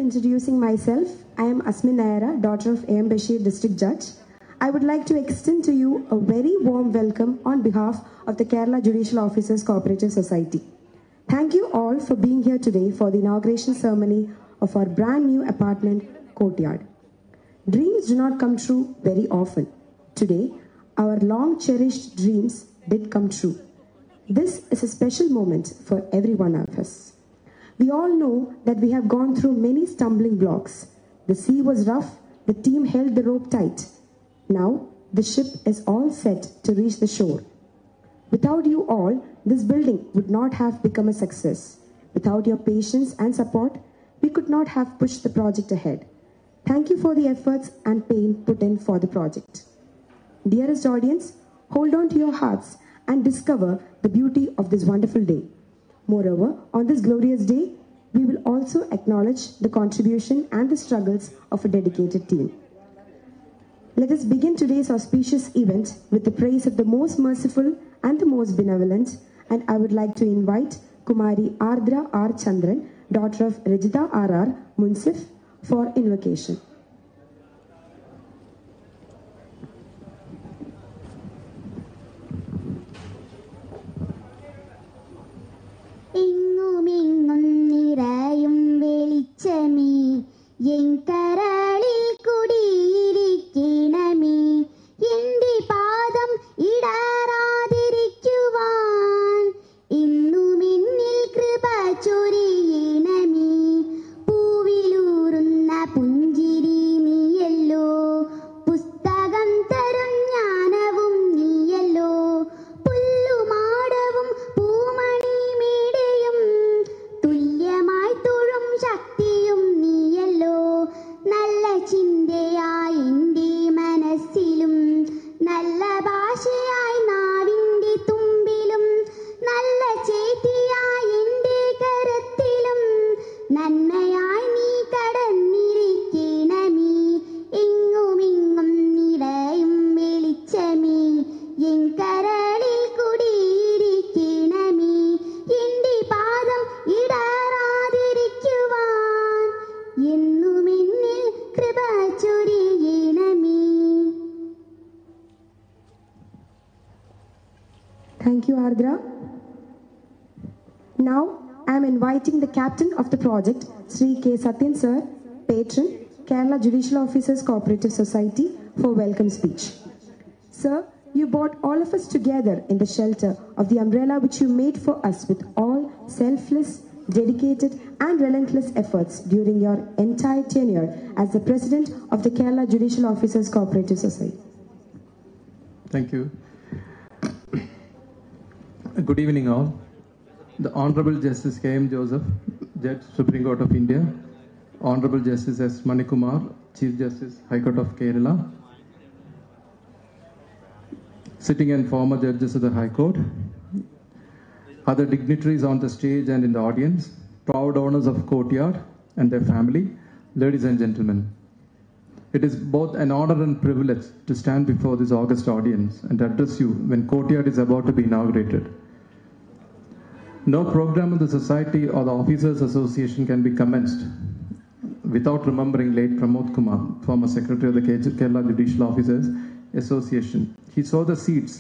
introducing myself, I am Asmin Naira, daughter of A.M. Bashir, District Judge. I would like to extend to you a very warm welcome on behalf of the Kerala Judicial Officers Cooperative Society. Thank you all for being here today for the inauguration ceremony of our brand new apartment courtyard. Dreams do not come true very often. Today, our long cherished dreams did come true. This is a special moment for every one of us. We all know that we have gone through many stumbling blocks. The sea was rough, the team held the rope tight. Now, the ship is all set to reach the shore. Without you all, this building would not have become a success. Without your patience and support, we could not have pushed the project ahead. Thank you for the efforts and pain put in for the project. Dearest audience, hold on to your hearts and discover the beauty of this wonderful day. Moreover, on this glorious day, we will also acknowledge the contribution and the struggles of a dedicated team. Let us begin today's auspicious event with the praise of the most merciful and the most benevolent, and I would like to invite Kumari Ardra R. Chandran, daughter of Rajita R.R. Munsif, for invocation. എങ്ങുമെങ്ങും നിറയും വെളിച്ചമേ N കരളിൽ കുടിയിരിക്കണമേ എന്റെ പാദം ഇടറാതിരിക്കുവാൻ എന്നും എന്നിൽ കൃപ ചൊരിയണമേ പൂവിലൂറുന്ന പുഞ്ചിരി നീയല്ലോ പുസ്തകം തരും ജ്ഞാനവും നീയല്ലോ പുല്ലുമാടവും പൂമണി തുല്യമായി തൊഴും ശക്തിയും നീയല്ലോ നല്ല ചിന്തയായി എൻ്റെ മനസ്സിലും നല്ല ഭാഷയായി നാവിൻ്റെ തുമ്പിലും നല്ല ചേത്തിയായി എൻ്റെ കരത്തിലും നന്മയായി നീ കടന്നിരിക്കണമേ എങ്ങുമെങ്ങും നിറയും വെളിച്ചമേ എൻ കരളിൽ കുടിയിരിക്കണമേ എൻ്റെ പാദം ഇടറാതിരിക്കുവാൻ എന്നും എന്നിൽ കൃപ ചൊരിയണമേ. Thank you, Ardra. Now, I am inviting the captain of the project, Sri K. Satyan Sir, patron, Kerala Judicial Officers Cooperative Society, for welcome speech. Sir, you brought all of us together in the shelter of the umbrella which you made for us with all selfless, dedicated and relentless efforts during your entire tenure as the President of the Kerala Judicial Officers Cooperative Society. Thank you. Good evening all. The Honorable Justice K.M. Joseph, Judge, Supreme Court of India, Honorable Justice S. Manikumar, Chief Justice, High Court of Kerala, sitting and former judges of the High Court, other dignitaries on the stage and in the audience, proud owners of Courtyard and their family, ladies and gentlemen. It is both an honor and privilege to stand before this august audience and address you when Courtyard is about to be inaugurated. No program of the Society or the Officers Association can be commenced without remembering late Pramod Kumar, former Secretary of the Kerala Judicial Officers Association. He sowed the seeds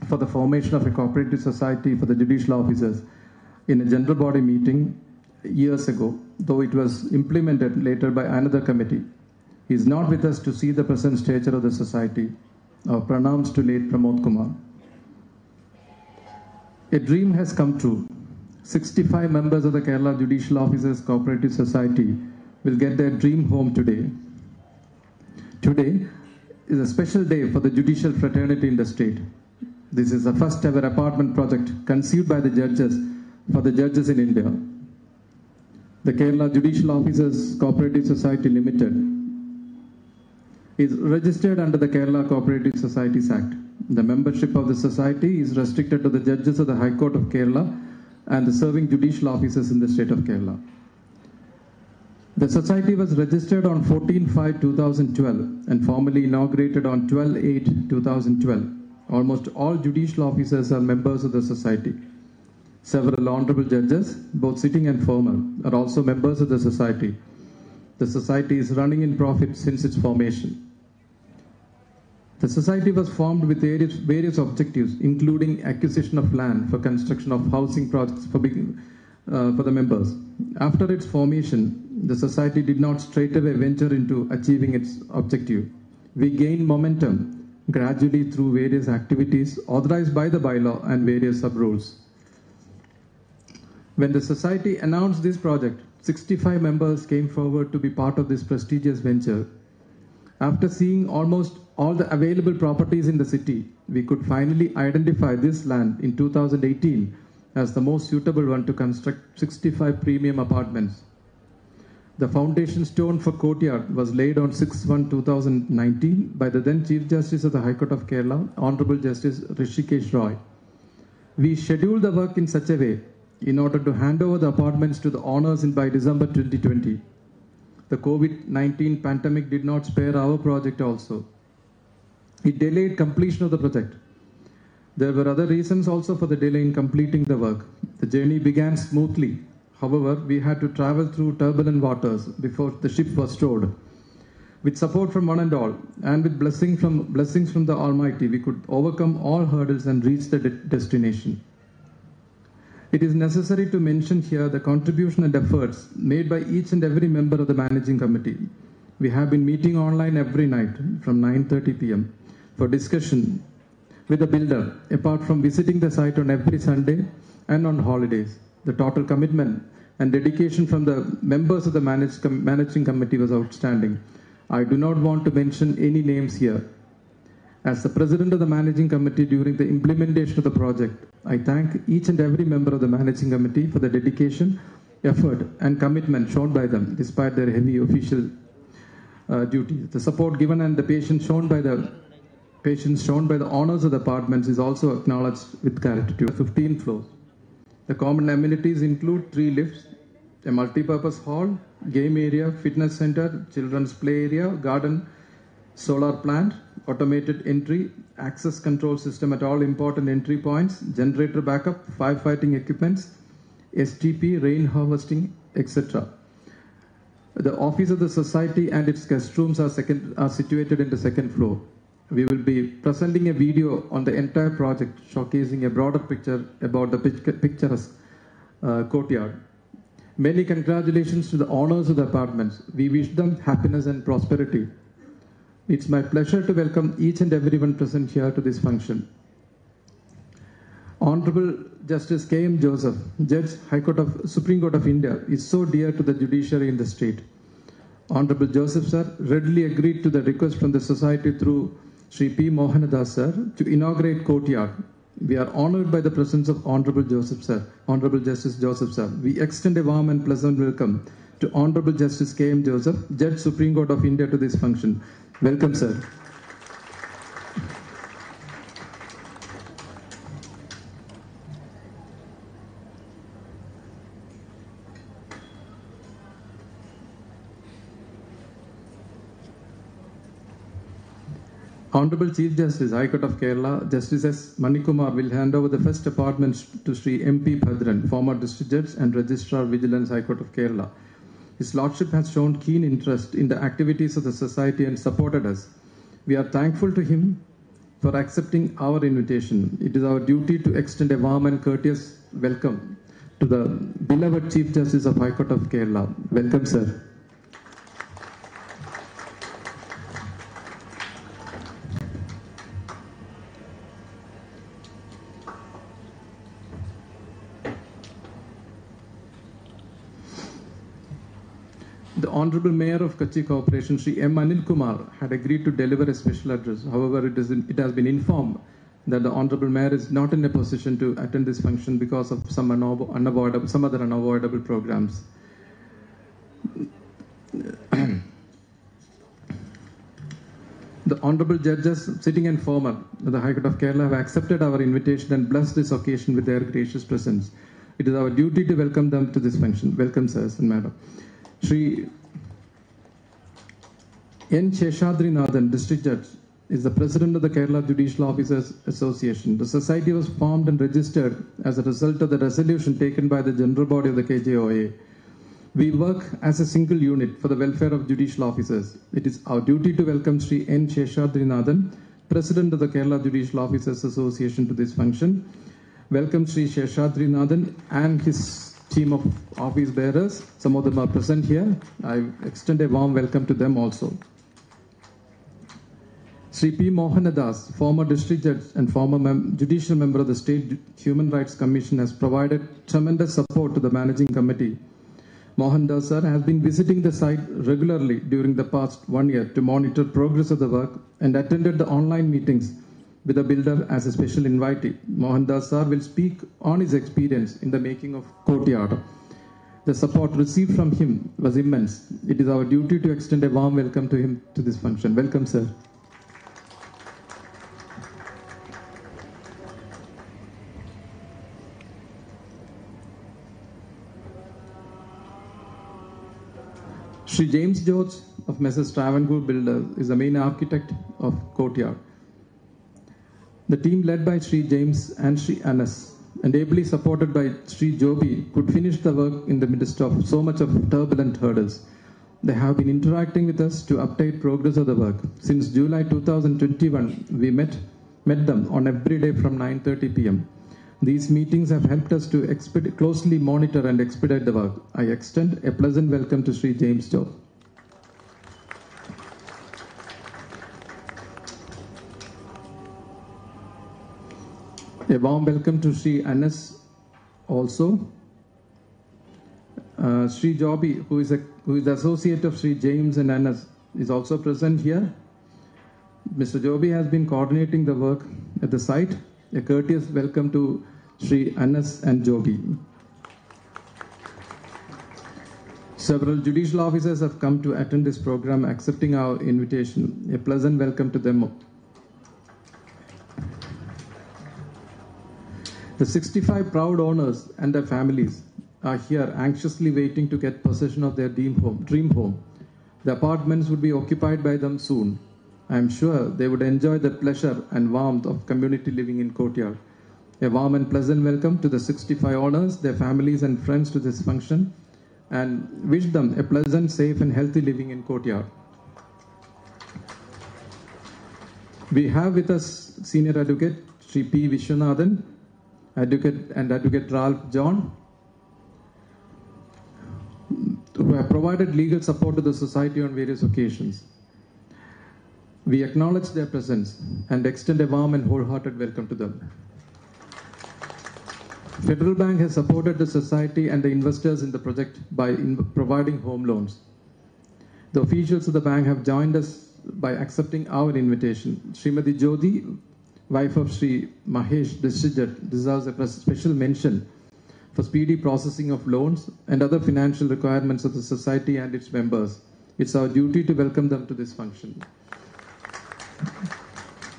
for the formation of a cooperative society for the judicial officers in a general body meeting years ago, though it was implemented later by another committee. He is not with us to see the present stature of the society. Our pranams to late Pramod Kumar. A dream has come true. 65 members of the Kerala Judicial Officers Cooperative Society will get their dream home today. Today is a special day for the judicial fraternity in the state. This is the first ever apartment project conceived by the judges for the judges in India. The Kerala Judicial Officers Cooperative Society Limited is registered under the Kerala Cooperative Societies Act. The membership of the society is restricted to the judges of the High Court of Kerala and the serving judicial officers in the state of Kerala. The society was registered on 14/5/2012 and formally inaugurated on 12/8/2012. Almost all judicial officers are members of the society. Several honorable judges, both sitting and former, are also members of the society. The society is running in profit since its formation. The society was formed with various objectives, including acquisition of land for construction of housing projects for the members. After its formation, the society did not straightaway venture into achieving its objective. We gained momentum gradually through various activities authorized by the bylaw and various sub-rules. When the society announced this project, 65 members came forward to be part of this prestigious venture. After seeing almost all the available properties in the city, we could finally identify this land in 2018 as the most suitable one to construct 65 premium apartments. The foundation stone for Courtyard was laid on 6/1/2019 by the then Chief Justice of the High Court of Kerala, Honorable Justice Rishikesh Roy. We scheduled the work in such a way in order to hand over the apartments to the owners by December 2020. The COVID-19 pandemic did not spare our project also. It delayed completion of the project. There were other reasons also for the delay in completing the work. The journey began smoothly. However, we had to travel through turbulent waters before the ship was stored. With support from one and all, and with blessings from the Almighty, we could overcome all hurdles and reach the destination. It is necessary to mention here the contribution and efforts made by each and every member of the managing committee. We have been meeting online every night from 9:30 p.m. for discussion with the builder, apart from visiting the site on every Sunday and on holidays. The total commitment and dedication from the members of the managing committee was outstanding. I do not want to mention any names here. As the president of the managing committee during the implementation of the project, I thank each and every member of the managing committee for the dedication, effort and commitment shown by them despite their heavy official duties. The support given and the patience shown by the owners of the apartments is also acknowledged with gratitude. 15 floors. The common amenities include 3 lifts, a multi-purpose hall, game area, fitness center, children's play area, garden, solar plant, automated entry, access control system at all important entry points, generator backup, firefighting equipments, STP, rain harvesting, etc. The office of the society and its guest rooms are situated in the second floor. We will be presenting a video on the entire project showcasing a broader picture about the picturesque courtyard. Many congratulations to the owners of the apartments. We wish them happiness and prosperity. It's my pleasure to welcome each and everyone present here to this function. Honorable Justice K.M. Joseph, Judge, Supreme Court of India, is so dear to the judiciary in the state. Honorable Joseph sir readily agreed to the request from the society through Sri P. Mohanadas sir to inaugurate Courtyard. We are honored by the presence of Honorable Joseph sir, Honorable Justice Joseph sir. We extend a warm and pleasant welcome to Honorable Justice K.M. Joseph, Judge, Supreme Court of India, to this function. Welcome, sir. Honorable Chief Justice, High Court of Kerala, Justice S. Manikumar will hand over the first apartments to Sri M.P. Bhadran, former District Judge and Registrar Vigilance, High Court of Kerala. His Lordship has shown keen interest in the activities of the society and supported us. We are thankful to him for accepting our invitation. It is our duty to extend a warm and courteous welcome to the beloved Chief Justice of High Court of Kerala. Welcome, sir. The Honorable Mayor of Kochi Corporation, Sri M. Anil Kumar, had agreed to deliver a special address. However, it has been informed that the Honorable Mayor is not in a position to attend this function because of some other unavoidable programs. The Honorable Judges, sitting and former of the High Court of Kerala, have accepted our invitation and blessed this occasion with their gracious presence. It is our duty to welcome them to this function. Welcome, sirs and madam. Sri N. Sheshadrinathan, District Judge, is the president of the Kerala Judicial Officers Association. The society was formed and registered as a result of the resolution taken by the general body of the KJOA. We work as a single unit for the welfare of judicial officers. It is our duty to welcome Sri N. Sheshadrinathan, President of the Kerala Judicial Officers Association, to this function. Welcome Sri Sheshadrinathan and his team of office bearers. Some of them are present here. I extend a warm welcome to them also. Sri P. Mohanadas, former district judge and former judicial member of the State Human Rights Commission, has provided tremendous support to the managing committee. Mohandas sir has been visiting the site regularly during the past 1 year to monitor progress of the work and attended the online meetings with the builder as a special invitee. Mohandas sir will speak on his experience in the making of courtyard. The support received from him was immense. It is our duty to extend a warm welcome to him to this function. Welcome, sir. Sri James George of Messrs. Travancore Builders is the main architect of courtyard. The team led by Sri James and Sri Anas and ably supported by Sri Joby could finish the work in the midst of so much of turbulent hurdles. They have been interacting with us to update progress of the work. Since July 2021, we met them on every day from 9:30 p.m. These meetings have helped us to closely monitor and expedite the work. I extend a pleasant welcome to Sri James George. A warm welcome to Sri Anas also. Sri Joby, who is the associate of Sri James and Anas, is also present here. Mr. Joby has been coordinating the work at the site. A courteous welcome to Sri Anas and Joby. Several judicial officers have come to attend this program, accepting our invitation. A pleasant welcome to them. The 65 proud owners and their families are here anxiously waiting to get possession of their dream home. The apartments would be occupied by them soon. I am sure they would enjoy the pleasure and warmth of community living in courtyard. A warm and pleasant welcome to the 65 owners, their families and friends to this function, and wish them a pleasant, safe and healthy living in courtyard. We have with us Senior Advocate Sri P. Vishwanathan, Advocate Ralph John, who have provided legal support to the society on various occasions. We acknowledge their presence and extend a warm and wholehearted welcome to them. Federal Bank has supported the society and the investors in the project by providing home loans. The officials of the bank have joined us by accepting our invitation. Srimati Jyoti, wife of Sri Mahesh, district judge, deserves a special mention for speedy processing of loans and other financial requirements of the society and its members. It's our duty to welcome them to this function.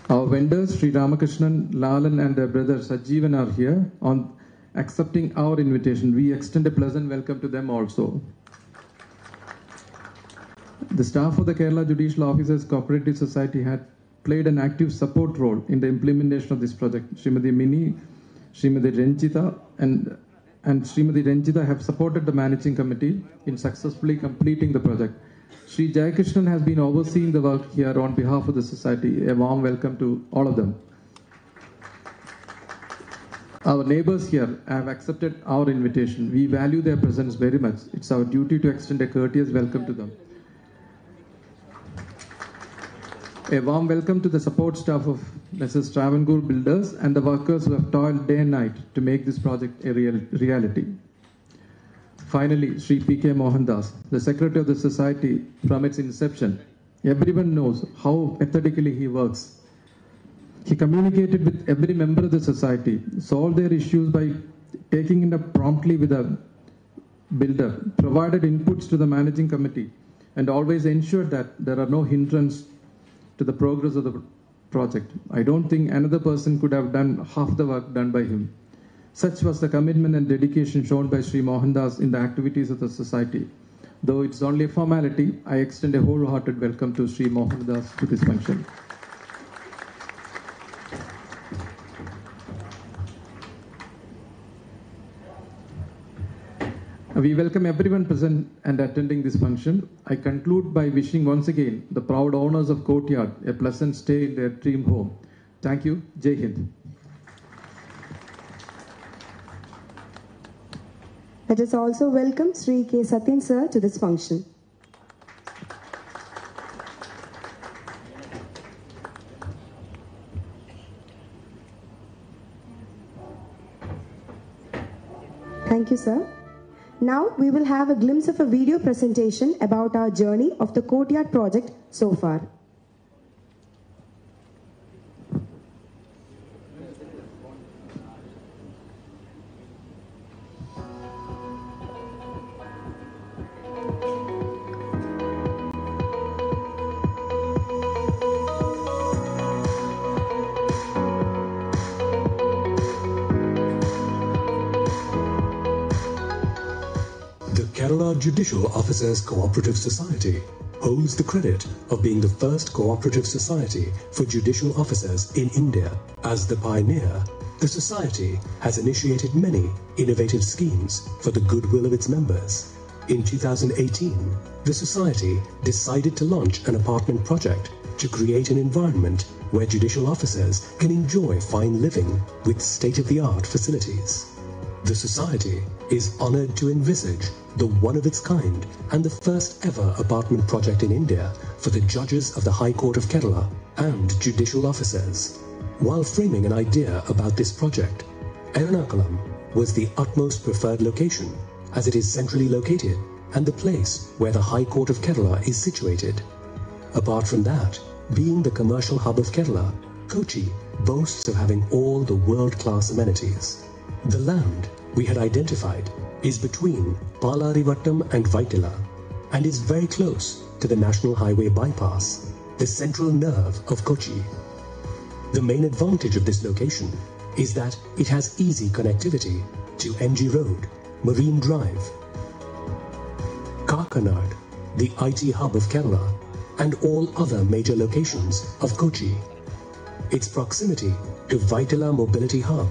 Our vendors, Sri Ramakrishnan, Lalan and their brother Sajeevan are here on accepting our invitation. We extend a pleasant welcome to them also. The staff of the Kerala Judicial Officers Cooperative Society had played an active support role in the implementation of this project. Srimati Mini, Srimati Renjita and Srimati Renjita have supported the managing committee in successfully completing the project. Sri Jayakrishnan has been overseeing the work here on behalf of the society. A warm welcome to all of them. Our neighbors here have accepted our invitation. We value their presence very much. It's our duty to extend a courteous welcome to them. A warm welcome to the support staff of Messrs. Travancore Builders and the workers who have toiled day and night to make this project a reality. Finally, Sri P.K. Mohandas, the secretary of the society from its inception. Everyone knows how methodically he works. He communicated with every member of the society, solved their issues by taking it up promptly with a builder, provided inputs to the managing committee, and always ensured that there are no hindrances to the progress of the project. I don't think another person could have done half the work done by him. Such was the commitment and dedication shown by Sri Mohandas in the activities of the society. Though it's only a formality, I extend a wholehearted welcome to Sri Mohandas to this function. We welcome everyone present and attending this function. I conclude by wishing once again the proud owners of Courtyard a pleasant stay in their dream home. Thank you. Jai Hind. Let us also welcome Sri K. Satyan sir to this function. Thank you, sir. Now we will have a glimpse of a video presentation about our journey of the Courtyard project so far. Kerala Judicial Officers Cooperative Society holds the credit of being the first cooperative society for judicial officers in India. As the pioneer, the society has initiated many innovative schemes for the goodwill of its members. In 2018, the society decided to launch an apartment project to create an environment where judicial officers can enjoy fine living with state-of-the-art facilities. The society is honoured to envisage the one-of-its-kind and the first-ever apartment project in India for the judges of the High Court of Kerala and judicial officers. While framing an idea about this project, Ernakulam was the utmost preferred location as it is centrally located and the place where the High Court of Kerala is situated. Apart from that, being the commercial hub of Kerala, Kochi boasts of having all the world-class amenities. The land we had identified is between Palarivattam and Vaitila and is very close to the National Highway bypass, the central nerve of Kochi. The main advantage of this location is that it has easy connectivity to MG Road, Marine Drive, Kakanad, the IT hub of Kerala, and all other major locations of Kochi. Its proximity to Vaitila Mobility Hub,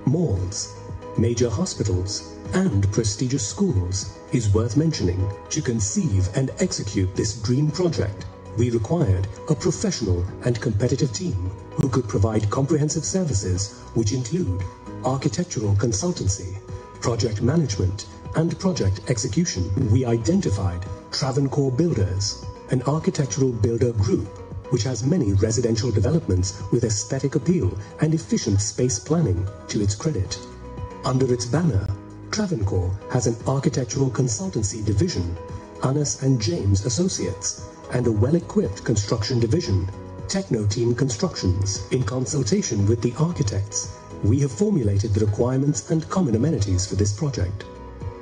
malls, major hospitals, and prestigious schools is worth mentioning. To conceive and execute this dream project, we required a professional and competitive team who could provide comprehensive services which include architectural consultancy, project management, and project execution. We identified Travancore Builders, an architectural builder group which has many residential developments with aesthetic appeal and efficient space planning to its credit. Under its banner, Travancore has an architectural consultancy division, Anas and James Associates, and a well-equipped construction division, Techno Team Constructions. In consultation with the architects, we have formulated the requirements and common amenities for this project.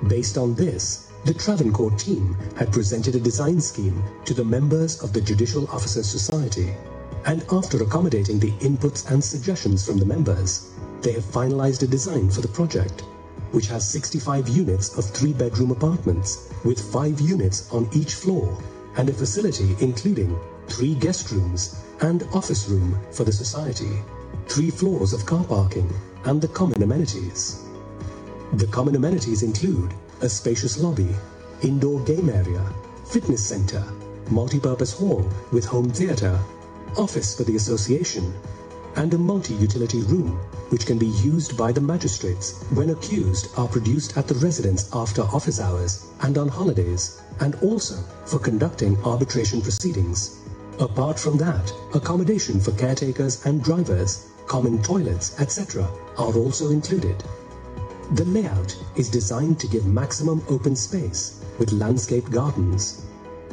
Based on this, the Travancore team had presented a design scheme to the members of the Judicial Officers Society, and after accommodating the inputs and suggestions from the members, they have finalized a design for the project, which has 65 units of 3-bedroom apartments with 5 units on each floor and a facility including 3 guest rooms and office room for the society, 3 floors of car parking, and the common amenities. The common amenities include a spacious lobby, indoor game area, fitness center, multi-purpose hall with home theatre, office for the association, and a multi-utility room which can be used by the magistrates when accused are produced at the residence after office hours and on holidays, and also for conducting arbitration proceedings. Apart from that, accommodation for caretakers and drivers, common toilets, etc. are also included. The layout is designed to give maximum open space with landscaped gardens.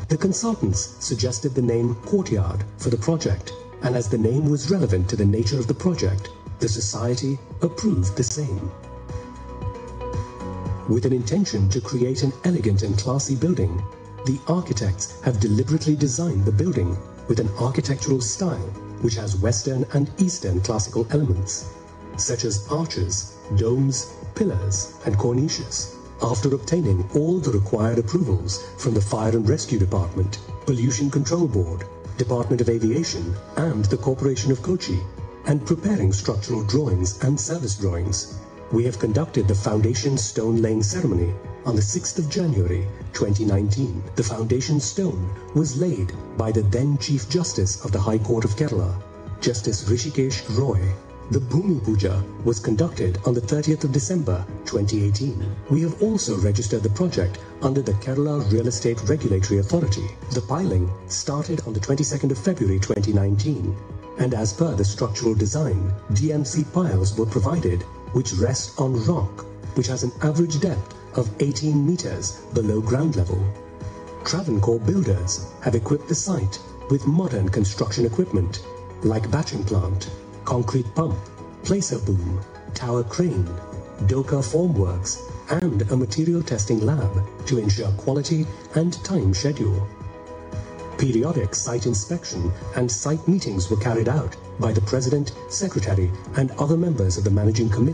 The consultants suggested the name Courtyard for the project, and as the name was relevant to the nature of the project, the society approved the same. With an intention to create an elegant and classy building, the architects have deliberately designed the building with an architectural style which has Western and Eastern classical elements, such as arches, domes, pillars, and cornices. After obtaining all the required approvals from the Fire and Rescue Department, Pollution Control Board, Department of Aviation, and the Corporation of Kochi, and preparing structural drawings and service drawings, we have conducted the foundation stone laying ceremony on the 6th of January 2019, the foundation stone was laid by the then Chief Justice of the High Court of Kerala, Justice Rishikesh Roy. The Bhumi Puja was conducted on the 30th of December 2018. We have also registered the project under the Kerala Real Estate Regulatory Authority. The piling started on the 22nd of February 2019, and as per the structural design, DMC piles were provided which rest on rock, which has an average depth of 18 meters below ground level. Travancore builders have equipped the site with modern construction equipment like batching plant, concrete pump, placer boom, tower crane, Doka formworks, and a material testing lab to ensure quality and time schedule. Periodic site inspection and site meetings were carried out by the President, Secretary, and other members of the Managing Committee,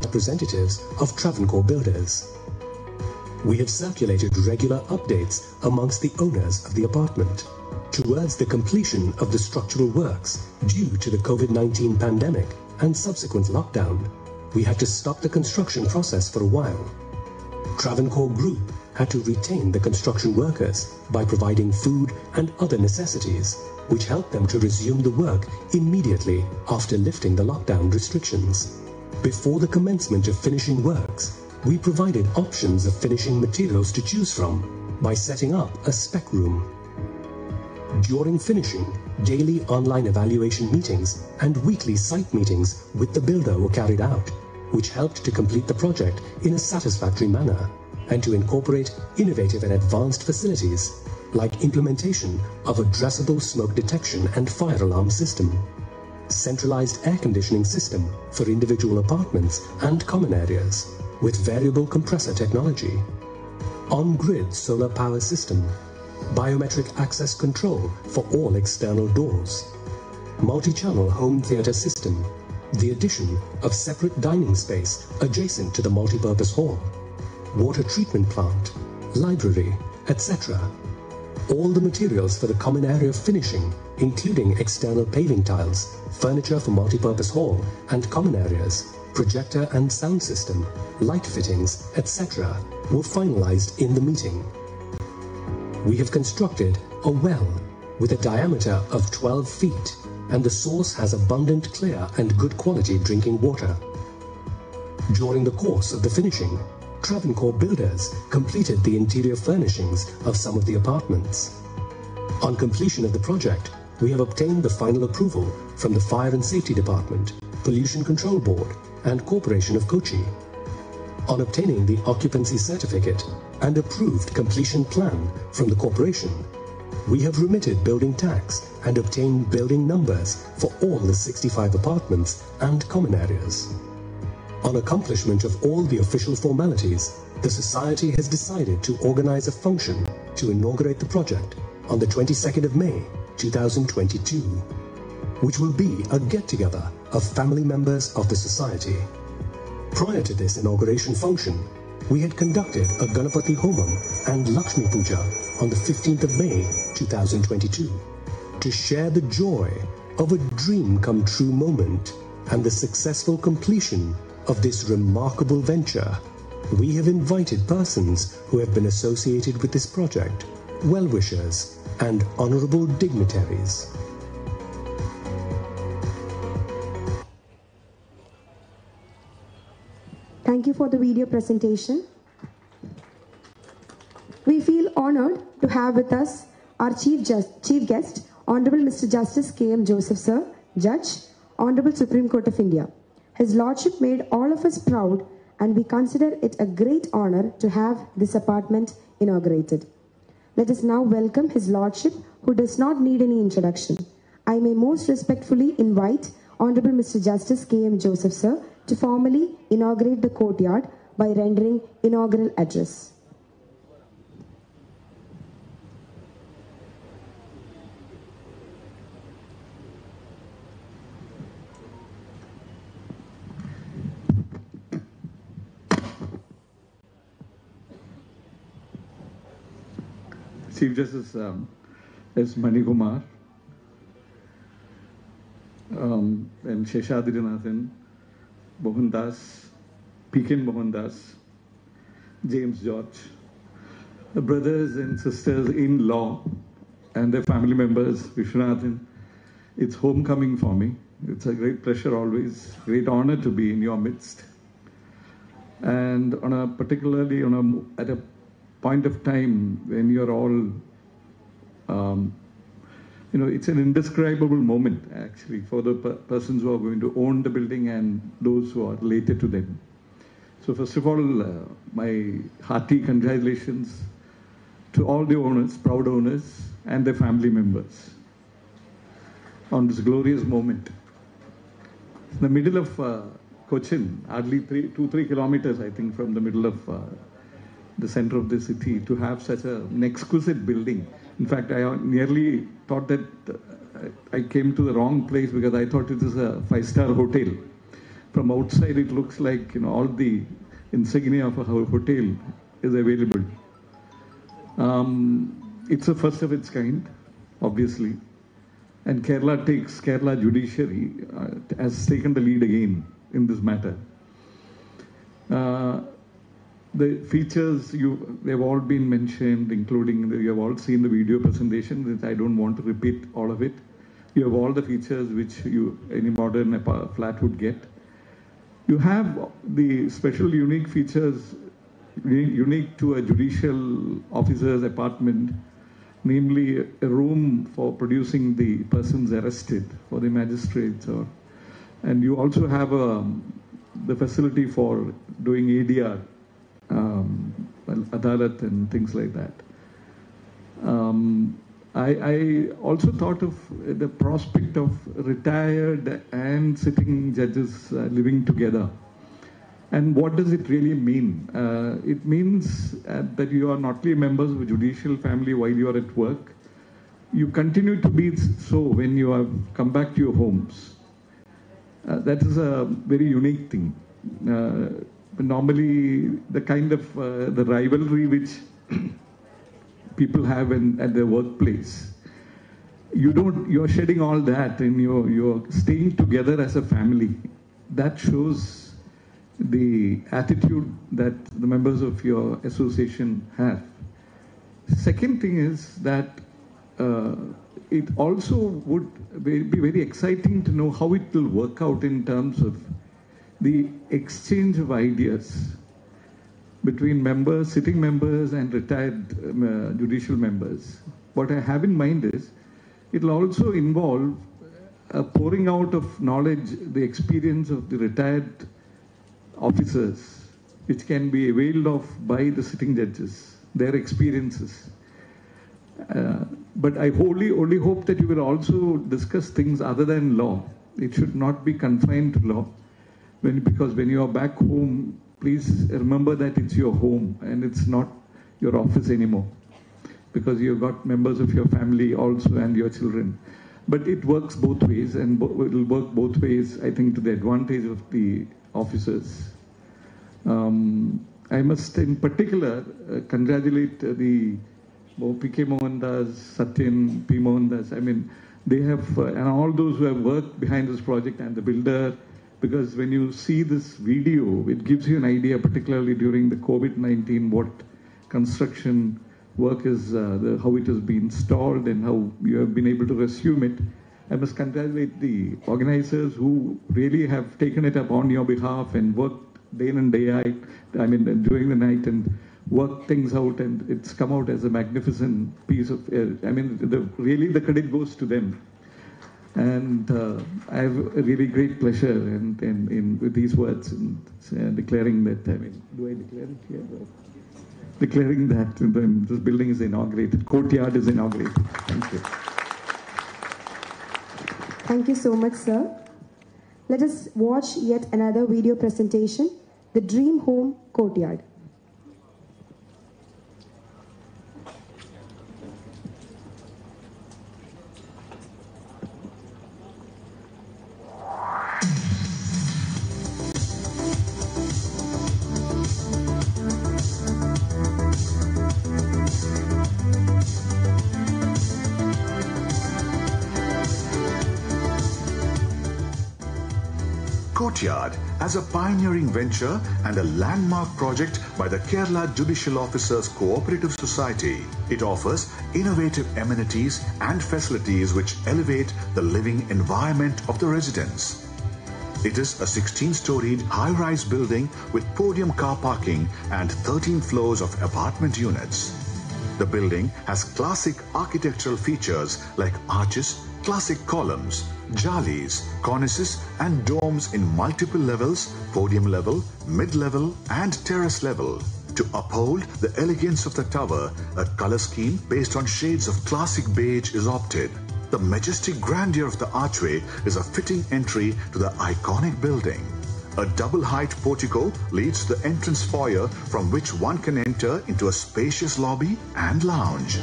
representatives of Travancore builders. We have circulated regular updates amongst the owners of the apartment. Towards the completion of the structural works due to the COVID-19 pandemic and subsequent lockdown, we had to stop the construction process for a while. Travancore Group had to retain the construction workers by providing food and other necessities, which helped them to resume the work immediately after lifting the lockdown restrictions. Before the commencement of finishing works, we provided options of finishing materials to choose from by setting up a spec room. During finishing, daily online evaluation meetings and weekly site meetings with the builder were carried out, which helped to complete the project in a satisfactory manner and to incorporate innovative and advanced facilities like implementation of a addressable smoke detection and fire alarm system, centralized air conditioning system for individual apartments and common areas with variable compressor technology, on-grid solar power system, biometric access control for all external doors, multi-channel home theatre system, the addition of separate dining space adjacent to the multipurpose hall, water treatment plant, library, etc. All the materials for the common area finishing, including external paving tiles, furniture for multipurpose hall and common areas, projector and sound system, light fittings, etc. were finalized in the meeting. We have constructed a well with a diameter of 12 feet, and the source has abundant, clear and good quality drinking water. During the course of the finishing, Travancore builders completed the interior furnishings of some of the apartments. On completion of the project, we have obtained the final approval from the Fire and Safety Department, Pollution Control Board and Corporation of Kochi. On obtaining the occupancy certificate and approved completion plan from the corporation, we have remitted building tax and obtained building numbers for all the 65 apartments and common areas. On accomplishment of all the official formalities, the Society has decided to organize a function to inaugurate the project on the 22nd of May 2022, which will be a get-together of family members of the Society. Prior to this inauguration function, we had conducted a Ganapati Homam and Lakshmi Puja on the 15th of May 2022 to share the joy of a dream-come-true moment and the successful completion of this remarkable venture. We have invited persons who have been associated with this project, well-wishers and honorable dignitaries. Thank you for the video presentation. We feel honored to have with us our chief guest, Honorable Mr. Justice K.M. Joseph Sir, Judge, Honorable Supreme Court of India. His Lordship made all of us proud, and we consider it a great honor to have this apartment inaugurated. Let us now welcome His Lordship, who does not need any introduction. I may most respectfully invite Honorable Mr. Justice K.M. Joseph Sir to formally inaugurate the courtyard by rendering inaugural address. Chief Justice S. Manikumar and Sheshadirinathn, Mohandas, P.K. Mohandas, James George, the brothers and sisters in law, and their family members, Vishwanathan. It's homecoming for me. It's a great pleasure always, great honor to be in your midst. And at a point of time when you're all, it's an indescribable moment actually for the persons who are going to own the building and those who are related to them. So first of all, my hearty congratulations to all the owners, proud owners, and their family members on this glorious moment. In the middle of Cochin, hardly 2-3 kilometers, I think, from the middle of the center of the city, to have such an exquisite building. In fact, I nearly thought that I came to the wrong place because I thought it was a 5-star hotel. From outside, it looks like all the insignia of a hotel is available. It's the first of its kind, obviously, and Kerala judiciary has taken the lead again in this matter. The features they've all been mentioned, including you have all seen the video presentation. That I don't want to repeat all of it. You have all the features which any modern flat would get. You have the special unique features unique to a judicial officer's apartment, namely a room for producing the persons arrested for the magistrates, and you also have the facility for doing ADR, adalat and things like that. I also thought of the prospect of retired and sitting judges living together. And what does it really mean? It means that you are not only members of a judicial family while you are at work, you continue to be so when you have come back to your homes. That is a very unique thing. Normally, the kind of the rivalry which people have at their workplace, you're shedding all that and you're staying together as a family. That shows the attitude that the members of your association have. Second thing is that it also would be very exciting to know how it will work out in terms of the exchange of ideas between members, sitting members and retired judicial members. What I have in mind is it will also involve a pouring out of knowledge, the experience of the retired officers, which can be availed of by the sitting judges, their experiences. But I only hope that you will also discuss things other than law. It should not be confined to law. Because when you are back home, please remember that it's your home and it's not your office anymore. Because you've got members of your family also and your children. But it works both ways, and it will work both ways, I think, to the advantage of the officers. I must in particular congratulate the P.K. Mohandas, Satyan, P. Mohandas. I mean, they have, and all those who have worked behind this project and the builder, because when you see this video, it gives you an idea, particularly during the COVID-19, what construction work is, how it has been installed and how you have been able to resume it. I must congratulate the organizers who really have taken it up on your behalf and worked day in and day out, during the night, and worked things out, and it's come out as a magnificent piece of, really the credit goes to them. And I have a really great pleasure in with these words and declaring that, do I declare it here? Declaring that this building is inaugurated, courtyard is inaugurated. Thank you. Thank you so much, sir. Let us watch yet another video presentation, The Dream Home Courtyard. Courtyard, as a pioneering venture and a landmark project by the Kerala Judicial Officers Cooperative Society, it offers innovative amenities and facilities which elevate the living environment of the residents. It is a 16-storied high-rise building with podium car parking and 13 floors of apartment units. The building has classic architectural features like arches, classic columns, jalis, cornices and domes in multiple levels, podium level, mid-level and terrace level. To uphold the elegance of the tower, a color scheme based on shades of classic beige is opted. The majestic grandeur of the archway is a fitting entry to the iconic building. A double-height portico leads to the entrance foyer from which one can enter into a spacious lobby and lounge.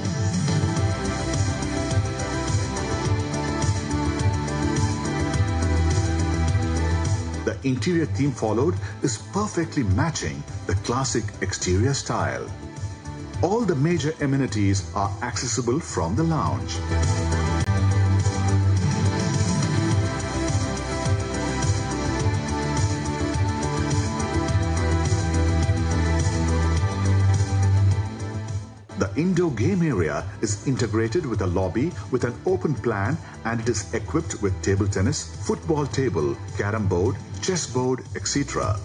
The interior theme followed is perfectly matching the classic exterior style. All the major amenities are accessible from the lounge. The indoor game area is integrated with a lobby with an open plan, and it is equipped with table tennis, football table, carom board, chess board, etc.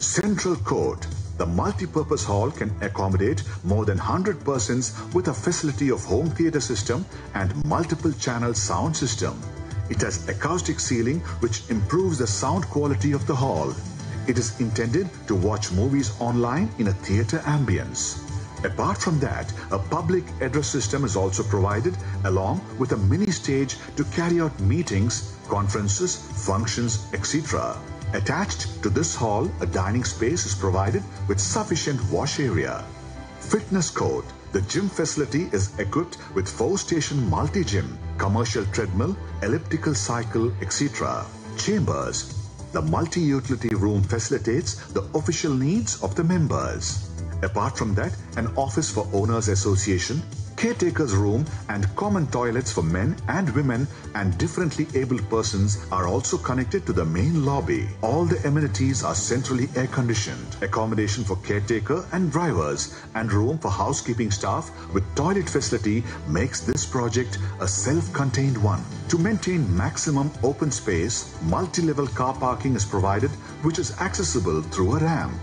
Central Court. The multi-purpose hall can accommodate more than 100 persons with a facility of home theatre system and multiple channel sound system. It has acoustic ceiling which improves the sound quality of the hall. It is intended to watch movies online in a theatre ambience. Apart from that, a public address system is also provided along with a mini stage to carry out meetings, conferences, functions, etc. Attached to this hall, a dining space is provided with sufficient wash area. Fitness court. The gym facility is equipped with 4-station multi-gym, commercial treadmill, elliptical cycle, etc. Chambers. The multi-utility room facilitates the official needs of the members. Apart from that, an office for owners association, caretaker's room and common toilets for men and women and differently abled persons are also connected to the main lobby. All the amenities are centrally air-conditioned. Accommodation for caretaker and drivers and room for housekeeping staff with toilet facility makes this project a self-contained one. To maintain maximum open space, multi-level car parking is provided, which is accessible through a ramp.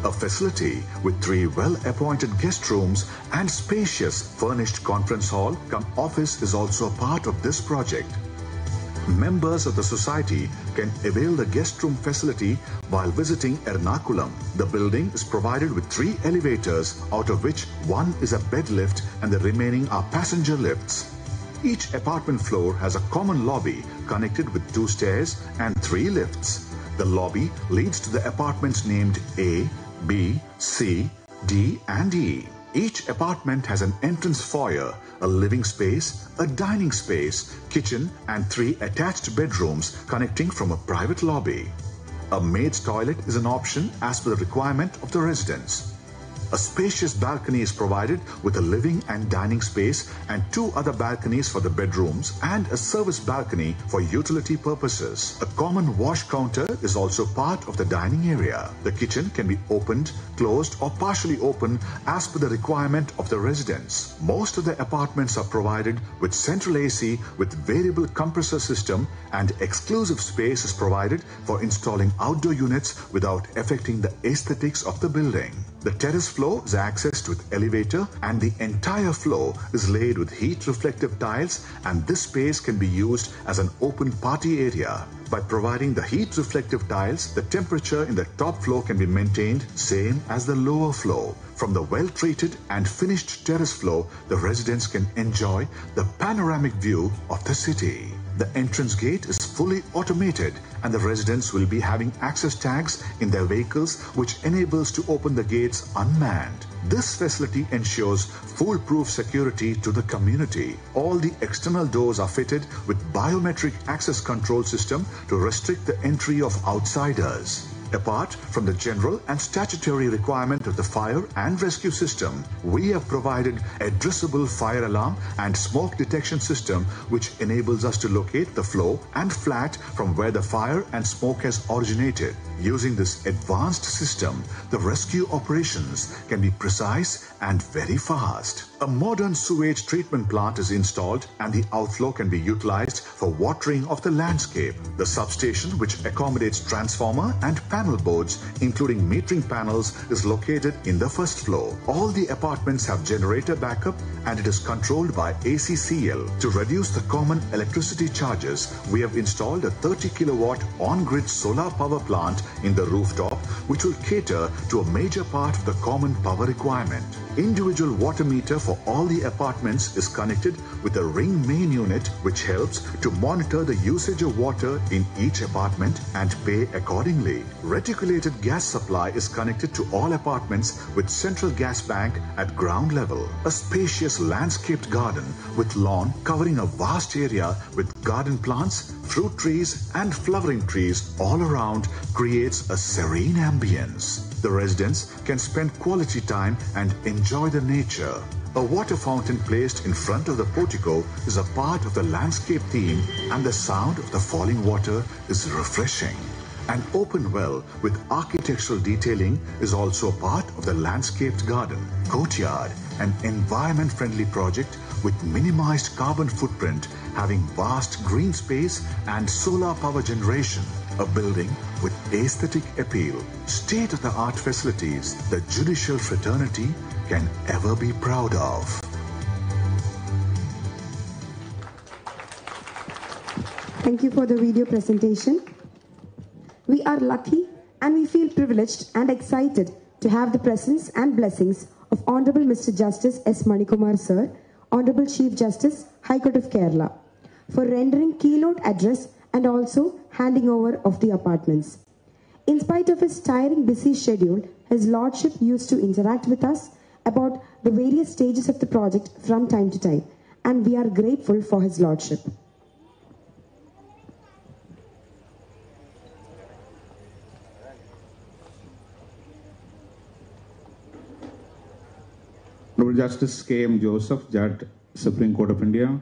A facility with 3 well-appointed guest rooms and spacious furnished conference hall cum office is also a part of this project. Members of the society can avail the guest room facility while visiting Ernakulam. The building is provided with 3 elevators, out of which 1 is a bed lift and the remaining are passenger lifts. Each apartment floor has a common lobby connected with 2 stairs and 3 lifts. The lobby leads to the apartments named A, B, C, D and E. Each apartment has an entrance foyer, a living space, a dining space, kitchen and 3 attached bedrooms connecting from a private lobby. A maid's toilet is an option as per the requirement of the residents. A spacious balcony is provided with a living and dining space and 2 other balconies for the bedrooms and a service balcony for utility purposes. A common wash counter is also part of the dining area. The kitchen can be opened, closed or partially open as per the requirement of the residents. Most of the apartments are provided with central AC with variable compressor system, and exclusive space is provided for installing outdoor units without affecting the aesthetics of the building. The terrace floor is accessed with elevator and the entire floor is laid with heat reflective tiles, and this space can be used as an open party area. By providing the heat reflective tiles, the temperature in the top floor can be maintained same as the lower floor. From the well-treated and finished terrace floor, the residents can enjoy the panoramic view of the city. The entrance gate is fully automated and the residents will be having access tags in their vehicles which enables to open the gates unmanned. This facility ensures foolproof security to the community. All the external doors are fitted with biometric access control system to restrict the entry of outsiders. Apart from the general and statutory requirement of the fire and rescue system, we have provided addressable fire alarm and smoke detection system which enables us to locate the flow and flat from where the fire and smoke has originated. Using this advanced system, the rescue operations can be precise and very fast. A modern sewage treatment plant is installed and the outflow can be utilized for watering of the landscape. The substation, which accommodates transformer and panel boards, including metering panels, is located in the first floor. All the apartments have generator backup and it is controlled by ACCL. To reduce the common electricity charges, we have installed a 30 kilowatt on-grid solar power plant in the rooftop, which will cater to a major part of the common power requirement. Individual water meter for all the apartments is connected with a ring main unit, which helps to monitor the usage of water in each apartment and pay accordingly. Reticulated gas supply is connected to all apartments with central gas bank at ground level. A spacious landscaped garden with lawn covering a vast area with garden plants, fruit trees and flowering trees all around creates a serene ambience. The residents can spend quality time and enjoy the nature. A water fountain placed in front of the portico is a part of the landscape theme and the sound of the falling water is refreshing. An open well with architectural detailing is also a part of the landscaped garden. Courtyard, an environment-friendly project with minimized carbon footprint, having vast green space and solar power generation. A building with aesthetic appeal, state-of-the-art facilities the judicial fraternity can ever be proud of. Thank you for the video presentation. We are lucky and we feel privileged and excited to have the presence and blessings of Honorable Mr. Justice S. Manikumar Sir, Honorable Chief Justice, High Court of Kerala, for rendering keynote address and also handing over of the apartments. In spite of his tiring, busy schedule, His Lordship used to interact with us about the various stages of the project from time to time, and we are grateful for His Lordship. Honorable Justice K.M. Joseph, Judge, Supreme Court of India,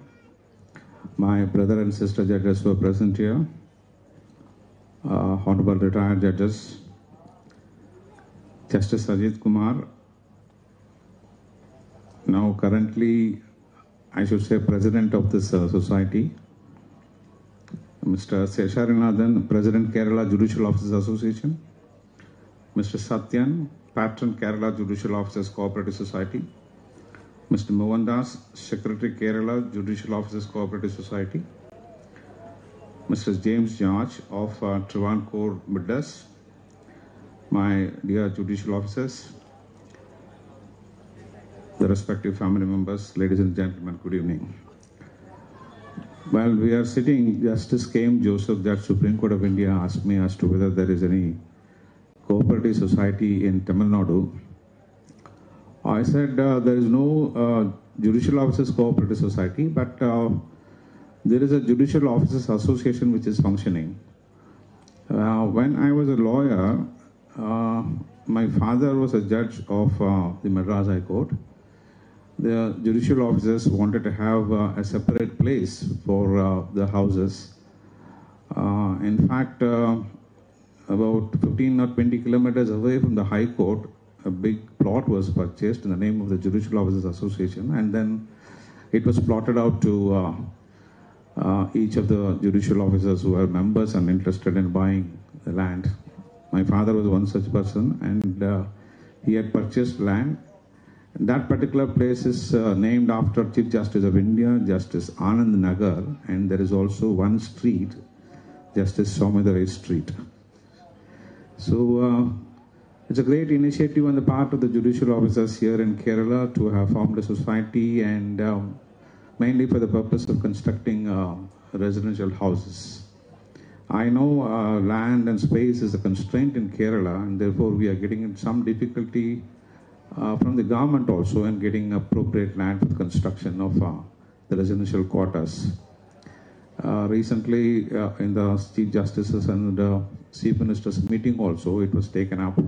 my brother and sister judges who are present here, Honorable retired judges, Justice Ajit Kumar, now currently, I should say, President of this society, Mr. Sesharinathan, President, Kerala Judicial Officers Association, Mr. Satyan, Patron, Kerala Judicial Officers Cooperative Society, Mr. Mohandas, Secretary, Kerala Judicial Officers Cooperative Society, Mr. James George of Travancore Middas, my dear judicial officers, the respective family members, ladies and gentlemen, good evening. While we are sitting, Justice K.M. Joseph, Judge, Supreme Court of India, asked me as to whether there is any cooperative society in Tamil Nadu. I said there is no Judicial Officers Cooperative Society, but there is a Judicial Officers Association which is functioning. When I was a lawyer, my father was a judge of the Madras High Court. The judicial officers wanted to have a separate place for the houses. In fact, about 15 or 20 kilometers away from the High Court, a big plot was purchased in the name of the Judicial Officers Association, and then it was plotted out to each of the judicial officers who were members and interested in buying the land. My father was one such person, and he had purchased land. That particular place is named after Chief Justice of India, Justice Anand Nagar, and there is also one street, Justice Somadurai Street. So it's a great initiative on the part of the judicial officers here in Kerala to have formed a society, and mainly for the purpose of constructing residential houses. I know land and space is a constraint in Kerala, and therefore we are getting some difficulty from the government also in getting appropriate land for the construction of the residential quarters. Recently, in the Chief Justice's and the Chief Minister's meeting also, it was taken up.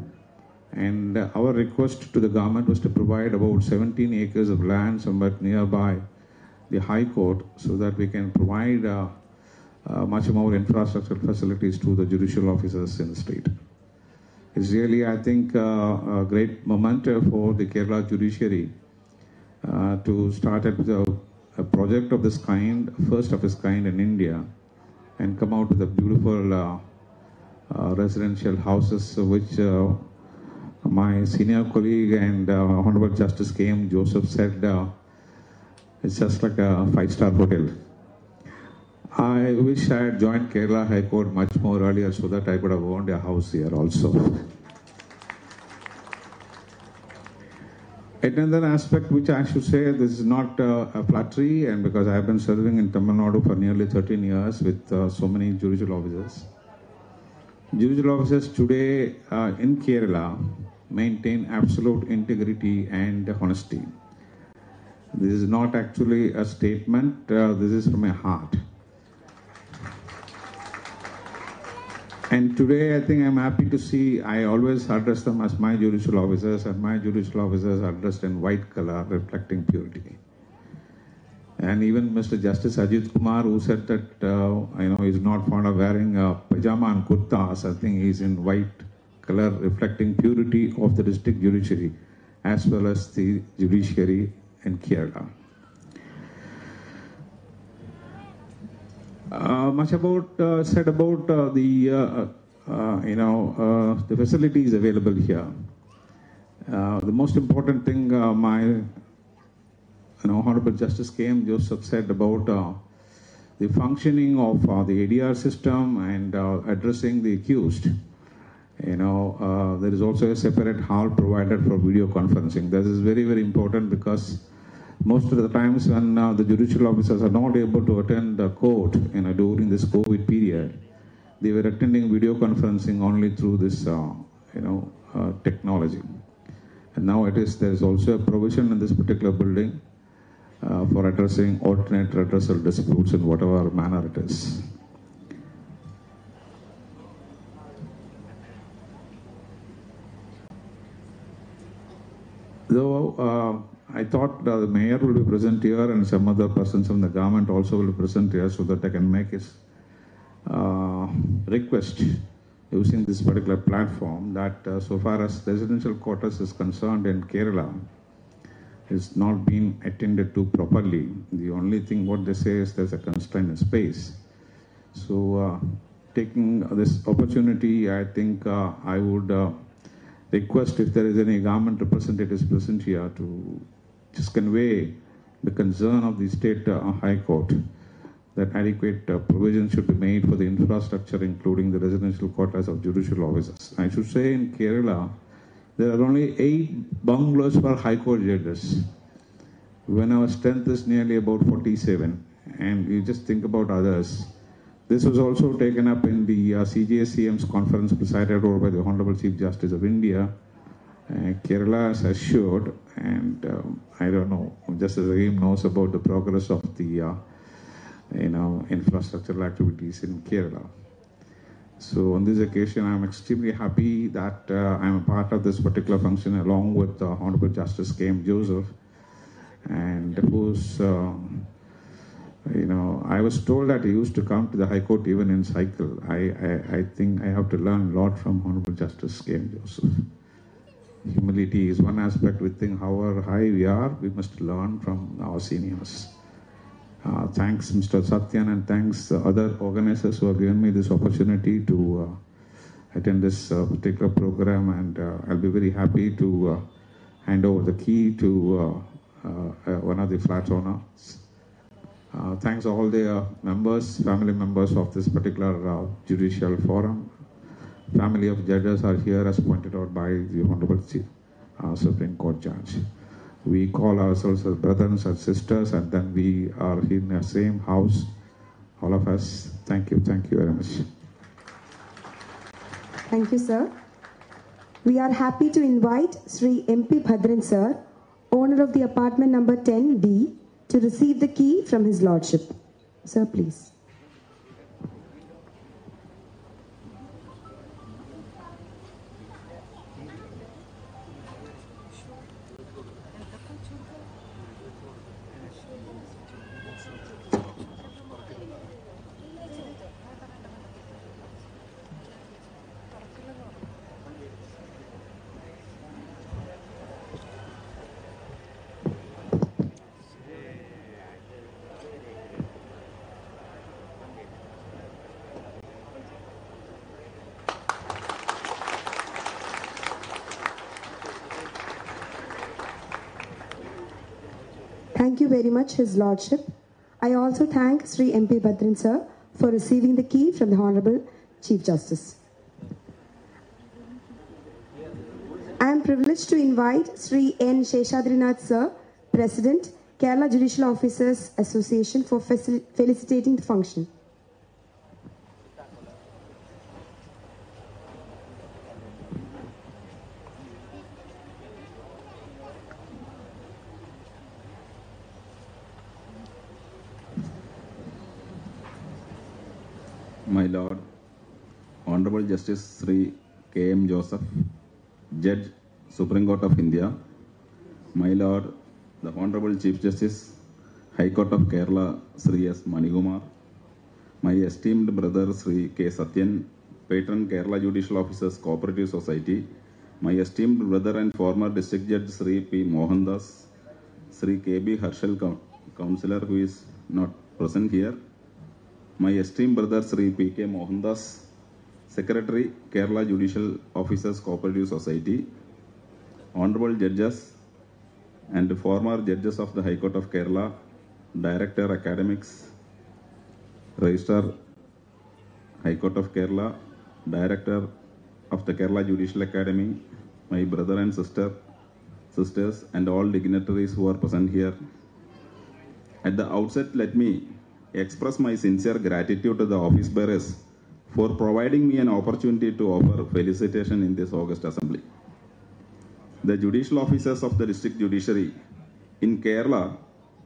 And our request to the government was to provide about 17 acres of land somewhat nearby the High Court so that we can provide much more infrastructure facilities to the judicial officers in the state. It's really, I think, a great moment for the Kerala judiciary to start a project of this kind, first of its kind in India, and come out with a beautiful residential houses, which my senior colleague and Honorable Justice K.M. Joseph said it's just like a five-star hotel. I wish I had joined Kerala High Court much more earlier so that I could have owned a house here also. Another aspect which I should say, this is not a flattery, and because I have been serving in Tamil Nadu for nearly 13 years with so many judicial officers. Judicial officers today in Kerala maintain absolute integrity and honesty. This is not actually a statement, this is from my heart. And today, I think I'm happy to see, I always address them as my judicial officers, and my judicial officers are dressed in white color, reflecting purity. And even Mr. Justice Ajit Kumar, who said that, he's not fond of wearing pajama and kurtas, I think he's in white color, reflecting purity of the district judiciary, as well as the judiciary in Kerala. Much about said about the facilities available here. The most important thing my Honorable Justice K.M. Joseph said about the functioning of the ADR system and addressing the accused. There is also a separate hall provided for video conferencing. This is very, very important because most of the times when the judicial officers are not able to attend the court during this COVID period, they were attending video conferencing only through this technology. And now there is also a provision in this particular building for addressing alternate redressal disputes in whatever manner it is. Though I thought the mayor will be present here and some other persons from the government also will be present here so that I can make his request using this particular platform that so far as residential quarters is concerned in Kerala, it's not been attended to properly. The only thing what they say is there's a constraint in space. So taking this opportunity, I think I would request if there is any government representatives present here to just convey the concern of the state High Court that adequate provision should be made for the infrastructure, including the residential quarters of judicial officers. I should say in Kerala, there are only 8 bungalows for High Court judges, when our strength is nearly about 47. And you just think about others. This was also taken up in the CJSCM's conference presided over by the Honorable Chief Justice of India. Kerala has assured, and I don't know, Justice Rahim knows about the progress of the infrastructural activities in Kerala. So on this occasion, I'm extremely happy that I'm a part of this particular function along with Honorable Justice K.M. Joseph, and who's, I was told that he used to come to the High Court even in cycle. I think I have to learn a lot from Honorable Justice K.M. Joseph. Humility is one aspect. We think however high we are, we must learn from our seniors. Thanks Mr. Satyan, and thanks other organizers who have given me this opportunity to attend this particular program, and I'll be very happy to hand over the key to one of the flat owners. Thanks all the members, family members of this particular judicial forum. Family of judges are here as pointed out by the Honorable Supreme Court Judge. We call ourselves as brothers and sisters, and then we are in the same house all of us. Thank you very much. Thank you, sir. We are happy to invite Sri MP Bhadran sir, owner of the apartment number 10D, to receive the key from his lordship. Sir, please. Thank you very much, His Lordship. I also thank Sri MP Bhadran sir for receiving the key from the Honorable Chief Justice. I am privileged to invite Sri N. Sheshadrinath sir, President, Kerala Judicial Officers Association, for felicitating the function. My Lord, Honorable Justice Sri K.M. Joseph, Judge, Supreme Court of India, my Lord, the Honorable Chief Justice, High Court of Kerala, Sri S. Manikumar, my esteemed brother Sri K. Satyan, Patron Kerala Judicial Officers Cooperative Society, my esteemed brother and former District Judge Sri P. Mohandas, Sri K.B. Harshal, Councillor who is not present here, my esteemed brother Sri P.K. Mohandas, Secretary, Kerala Judicial Officers Cooperative Society, Honorable Judges and former Judges of the High Court of Kerala, Director Academics, Registrar High Court of Kerala, Director of the Kerala Judicial Academy, my brother and sisters and all dignitaries who are present here. At the outset, let me express my sincere gratitude to the office bearers for providing me an opportunity to offer felicitation in this August Assembly. The judicial officers of the district judiciary in Kerala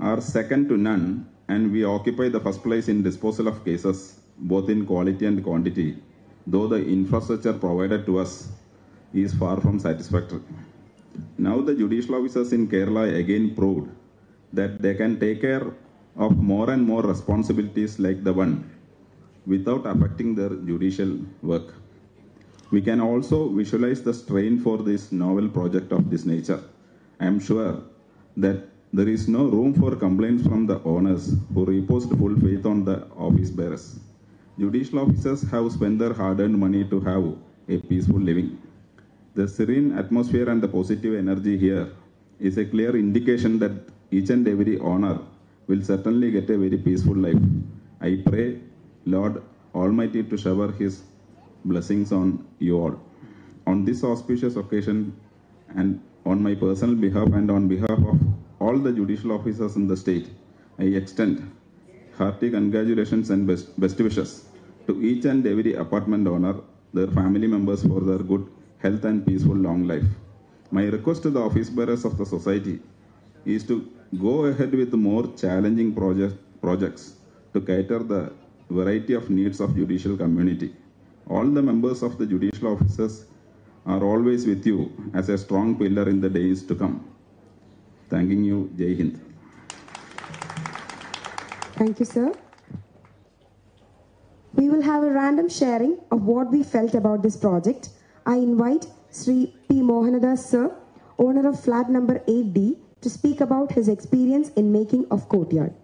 are second to none, and we occupy the first place in disposal of cases, both in quality and quantity, though the infrastructure provided to us is far from satisfactory. Now the judicial officers in Kerala again proved that they can take care of more and more responsibilities like the one without affecting their judicial work. We can also visualize the strain for this novel project of this nature. I am sure that there is no room for complaints from the owners who reposed full faith on the office bearers. Judicial officers have spent their hard-earned money to have a peaceful living. The serene atmosphere and the positive energy here is a clear indication that each and every owner will certainly get a very peaceful life. I pray Lord Almighty to shower His blessings on you all. On this auspicious occasion, and on my personal behalf and on behalf of all the judicial officers in the state, I extend hearty congratulations and best wishes to each and every apartment owner, their family members for their good health and peaceful long life. My request to the office bearers of the society is to go ahead with more challenging projects to cater the variety of needs of judicial community. All the members of the judicial officers are always with you as a strong pillar in the days to come. Thanking you. Jai Hind. Thank you, sir. We will have a random sharing of what we felt about this project. I invite Sri P. Mohandas sir, owner of flat number 8D, to speak about his experience in making of courtyard.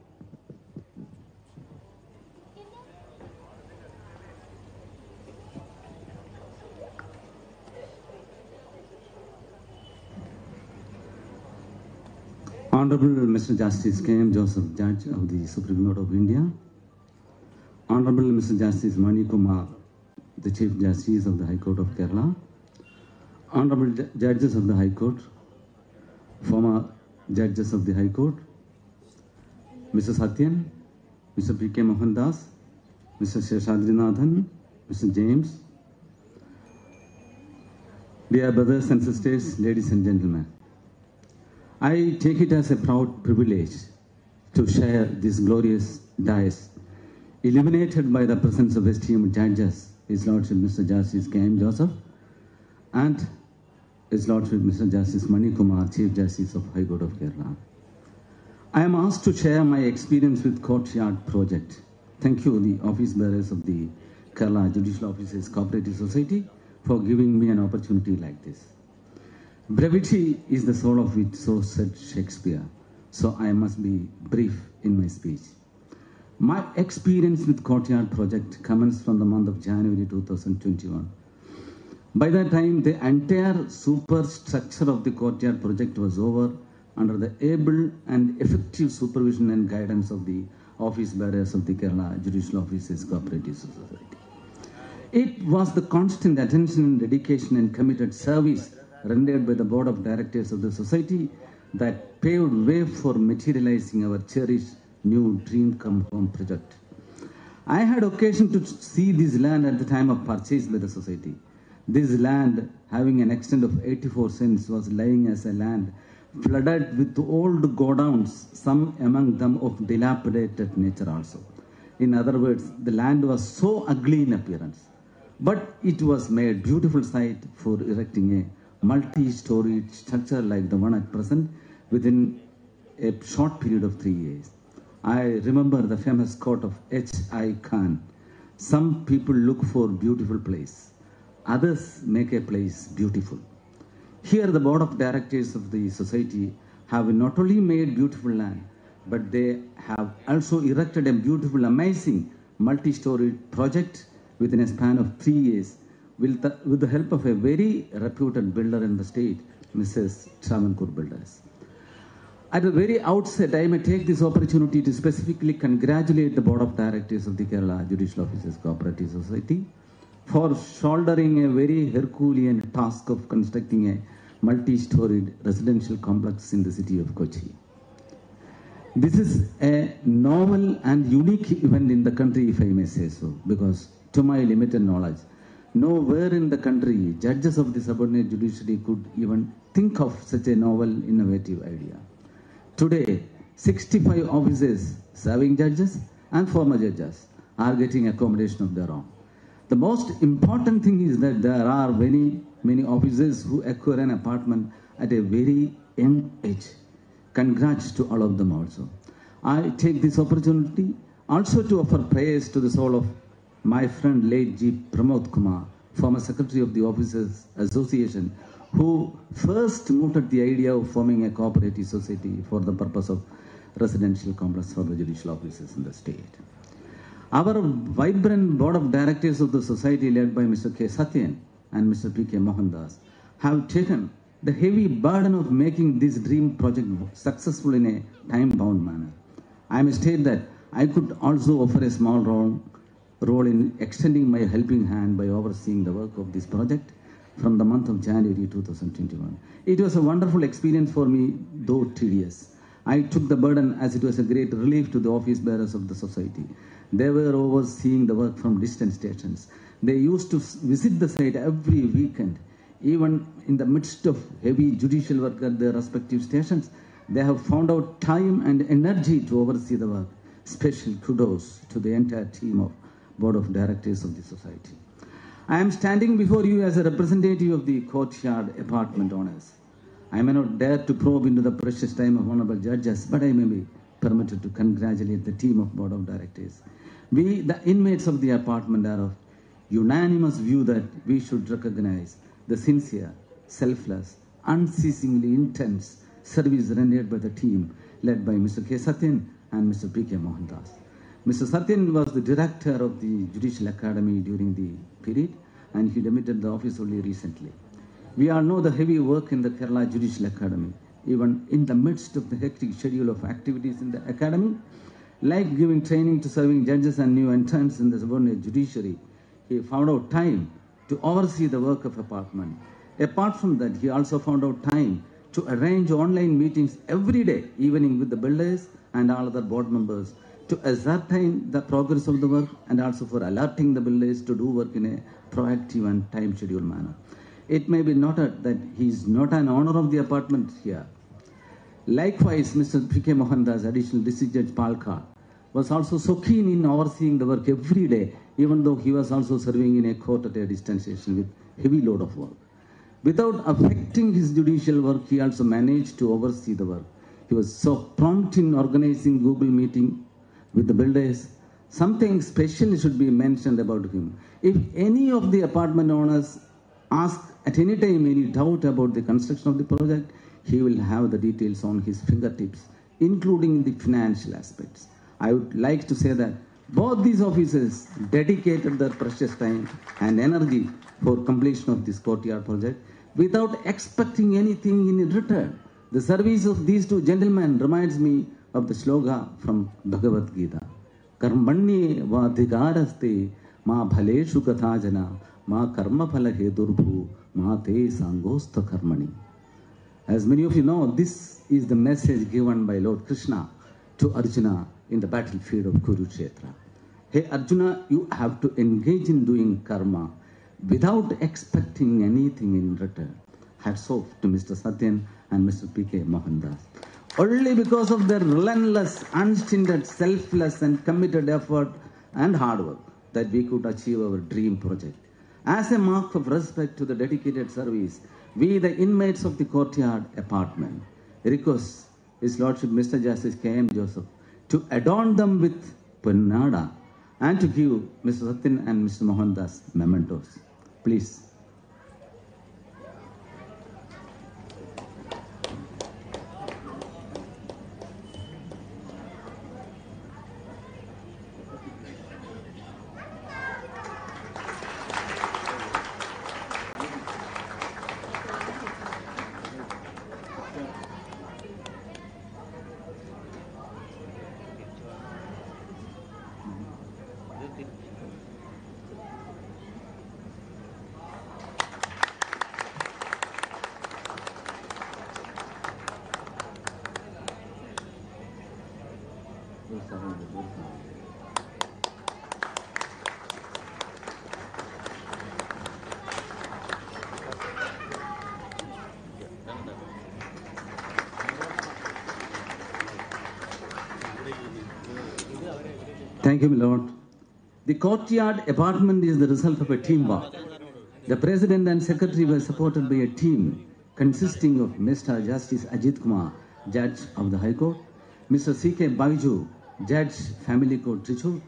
Honorable Mr. Justice K.M. Joseph, Judge of the Supreme Court of India, Honorable Mr. Justice Manikumar, the Chief Justice of the High Court of Kerala, Honorable Judges of the High Court, former Judges of the High Court, Mr. Satyan, Mr. P.K. Mohandas, Mr. Sheshadrinathan, Mr. James, dear brothers and sisters, ladies and gentlemen, I take it as a proud privilege to share this glorious dais, illuminated by the presence of esteemed judges, His Lordship Mr. Justice K.M. Joseph and His Lordship Mr. Justice Mani Kumar, Chief Justice of High Court of Kerala. I am asked to share my experience with Courtyard project. Thank you, the office bearers of the Kerala Judicial Officers Cooperative Society, for giving me an opportunity like this. Brevity is the soul of it, so said Shakespeare. So I must be brief in my speech. My experience with Courtyard project commenced from the month of January 2021. By that time, the entire superstructure of the Courtyard project was over under the able and effective supervision and guidance of the office bearers of the Kerala Judicial Officers Cooperative Society. It was the constant attention, dedication and committed service rendered by the board of directors of the society that paved way for materializing our cherished new dream come home project. I had occasion to see this land at the time of purchase by the society. This land, having an extent of 84 cents, was lying as a land flooded with old godowns, some among them of dilapidated nature also. In other words, the land was so ugly in appearance, but it was made beautiful site for erecting a multi-storied structure like the one at present within a short period of 3 years. I remember the famous quote of H.I. Khan, "Some people look for beautiful place, others make a place beautiful." Here the board of directors of the society have not only made beautiful land, but they have also erected a beautiful, amazing multi-storied project within a span of 3 years with the help of a very reputed builder in the state, Mrs. Travancore Builders. At the very outset, I may take this opportunity to specifically congratulate the board of directors of the Kerala Judicial Officers Cooperative Society for shouldering a very Herculean task of constructing a multi-storied residential complex in the city of Kochi. This is a novel and unique event in the country, if I may say so, because to my limited knowledge, nowhere in the country judges of the subordinate judiciary could even think of such a novel, innovative idea. Today, 65 officers serving judges and former judges are getting accommodation of their own. The most important thing is that there are many officers who acquire an apartment at a very young age. Congrats to all of them also. I take this opportunity also to offer praise to the soul of my friend late G. Pramod Kumar, former secretary of the Officers Association, who first mooted the idea of forming a cooperative society for the purpose of residential complex for the judicial officers in the state. Our vibrant board of directors of the society led by Mr. K. Satyan and Mr. P. K. Mohandas have taken the heavy burden of making this dream project successful in a time-bound manner. I may state that I could also offer a small role in extending my helping hand by overseeing the work of this project from the month of January 2021. It was a wonderful experience for me, though tedious. I took the burden as it was a great relief to the office bearers of the society. They were overseeing the work from distant stations. They used to visit the site every weekend. Even in the midst of heavy judicial work at their respective stations, they have found out time and energy to oversee the work. Special kudos to the entire team of board of directors of the society. I am standing before you as a representative of the Courtyard apartment owners. I may not dare to probe into the precious time of honorable judges, but I may be permitted to congratulate the team of board of directors. We, the inmates of the apartment, are of unanimous view that we should recognize the sincere, selfless, unceasingly intense service rendered by the team led by Mr. K. Satyan and Mr. P. K. Mohandas. Mr. Satyan was the director of the Judicial Academy during the period, and he demitted the office only recently. We all know the heavy work in the Kerala Judicial Academy. Even in the midst of the hectic schedule of activities in the academy, like giving training to serving judges and new entrants in the subordinate judiciary, he found out time to oversee the work of apartment. Apart from that, he also found out time to arrange online meetings every day, evening with the builders and all other board members, to ascertain the progress of the work and also for alerting the builders to do work in a proactive and time scheduled manner. It may be noted that he is not an owner of the apartment here. Likewise, Mr. P.K. Mohandas, Additional District Judge Palkar, was also so keen in overseeing the work every day, even though he was also serving in a court at a dispensation with heavy load of work. Without affecting his judicial work, he also managed to oversee the work. He was so prompt in organizing Google meeting with the builders. Something special should be mentioned about him. If any of the apartment owners ask at any time any doubt about the construction of the project, he will have the details on his fingertips, including the financial aspects. I would like to say that both these officers dedicated their precious time and energy for completion of this courtyard project without expecting anything in return. The service of these two gentlemen reminds me of the sloga from Bhagavad Gita. Karmanye vadhikaraste ma bhaleshu kathajana ma karma phala hedurbhu ma te sangostha karmani. As many of you know, this is the message given by Lord Krishna to Arjuna in the battlefield of Kurukshetra. Hey Arjuna, you have to engage in doing karma without expecting anything in return. Hats off to Mr. Satyan and Mr. P.K. Mohandas. Only because of their relentless, unstinted, selfless and committed effort and hard work that we could achieve our dream project. As a mark of respect to the dedicated service, we, the inmates of the courtyard apartment, request His Lordship Mr. Justice K.M. Joseph to adorn them with Pannada and to give Mr. Satyan and Mr. Mohandas mementos. Please. Thank you, my Lord. The courtyard apartment is the result of a teamwork. The President and Secretary were supported by a team consisting of Mr. Justice Ajit Kumar, Judge of the High Court, Mr. C.K. Baiju, Judge, Family Court, Trichur,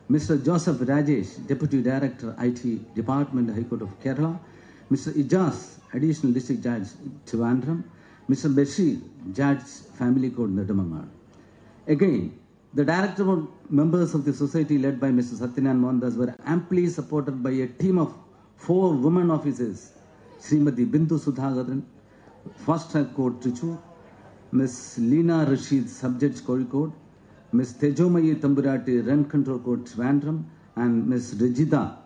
Mr. Joseph Rajesh, Deputy Director, IT Department, High Court of Kerala, Mr. Ijaz, Additional District Judge, Trivandrum, Mr. Bashir, Judge, Family Court, Nedimangal. Again, the director board members of the society led by Mr. Satyanan Mohandas were amply supported by a team of 4 women officers, Srimati Bindu Sudhagaran, First Track Court, Trichur, Ms. Leena Rashid, Subject Kozhikode, Ms. Tejomayi Tamburati, Rent Control Court, Trivandrum, and Ms. Regida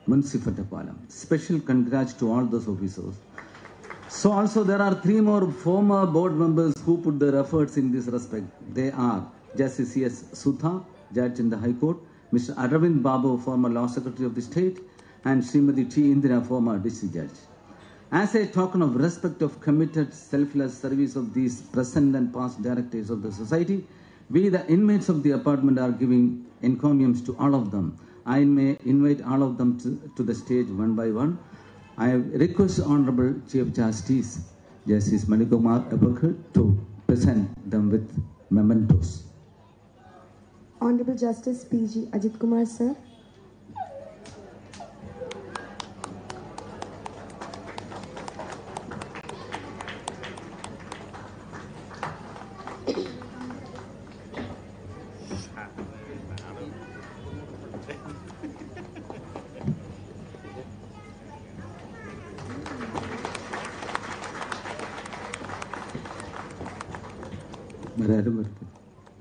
Munsifatappalam. Special congrats to all those officers. So also there are 3 more former board members who put their efforts in this respect. They are Justice C.S. Sudha, Judge in the High Court, Mr. Aravind Babu, former Law Secretary of the State, and Srimati T. Indira, former District Judge. As a token of respect of committed, selfless service of these present and past directors of the society, we, the inmates of the apartment, are giving encomiums to all of them. I may invite all of them to the stage one by one. I request Honorable Chief Justice, Justice Manikumar Abakar, to present them with mementos. Honorable Justice P.G. Ajit Kumar, sir.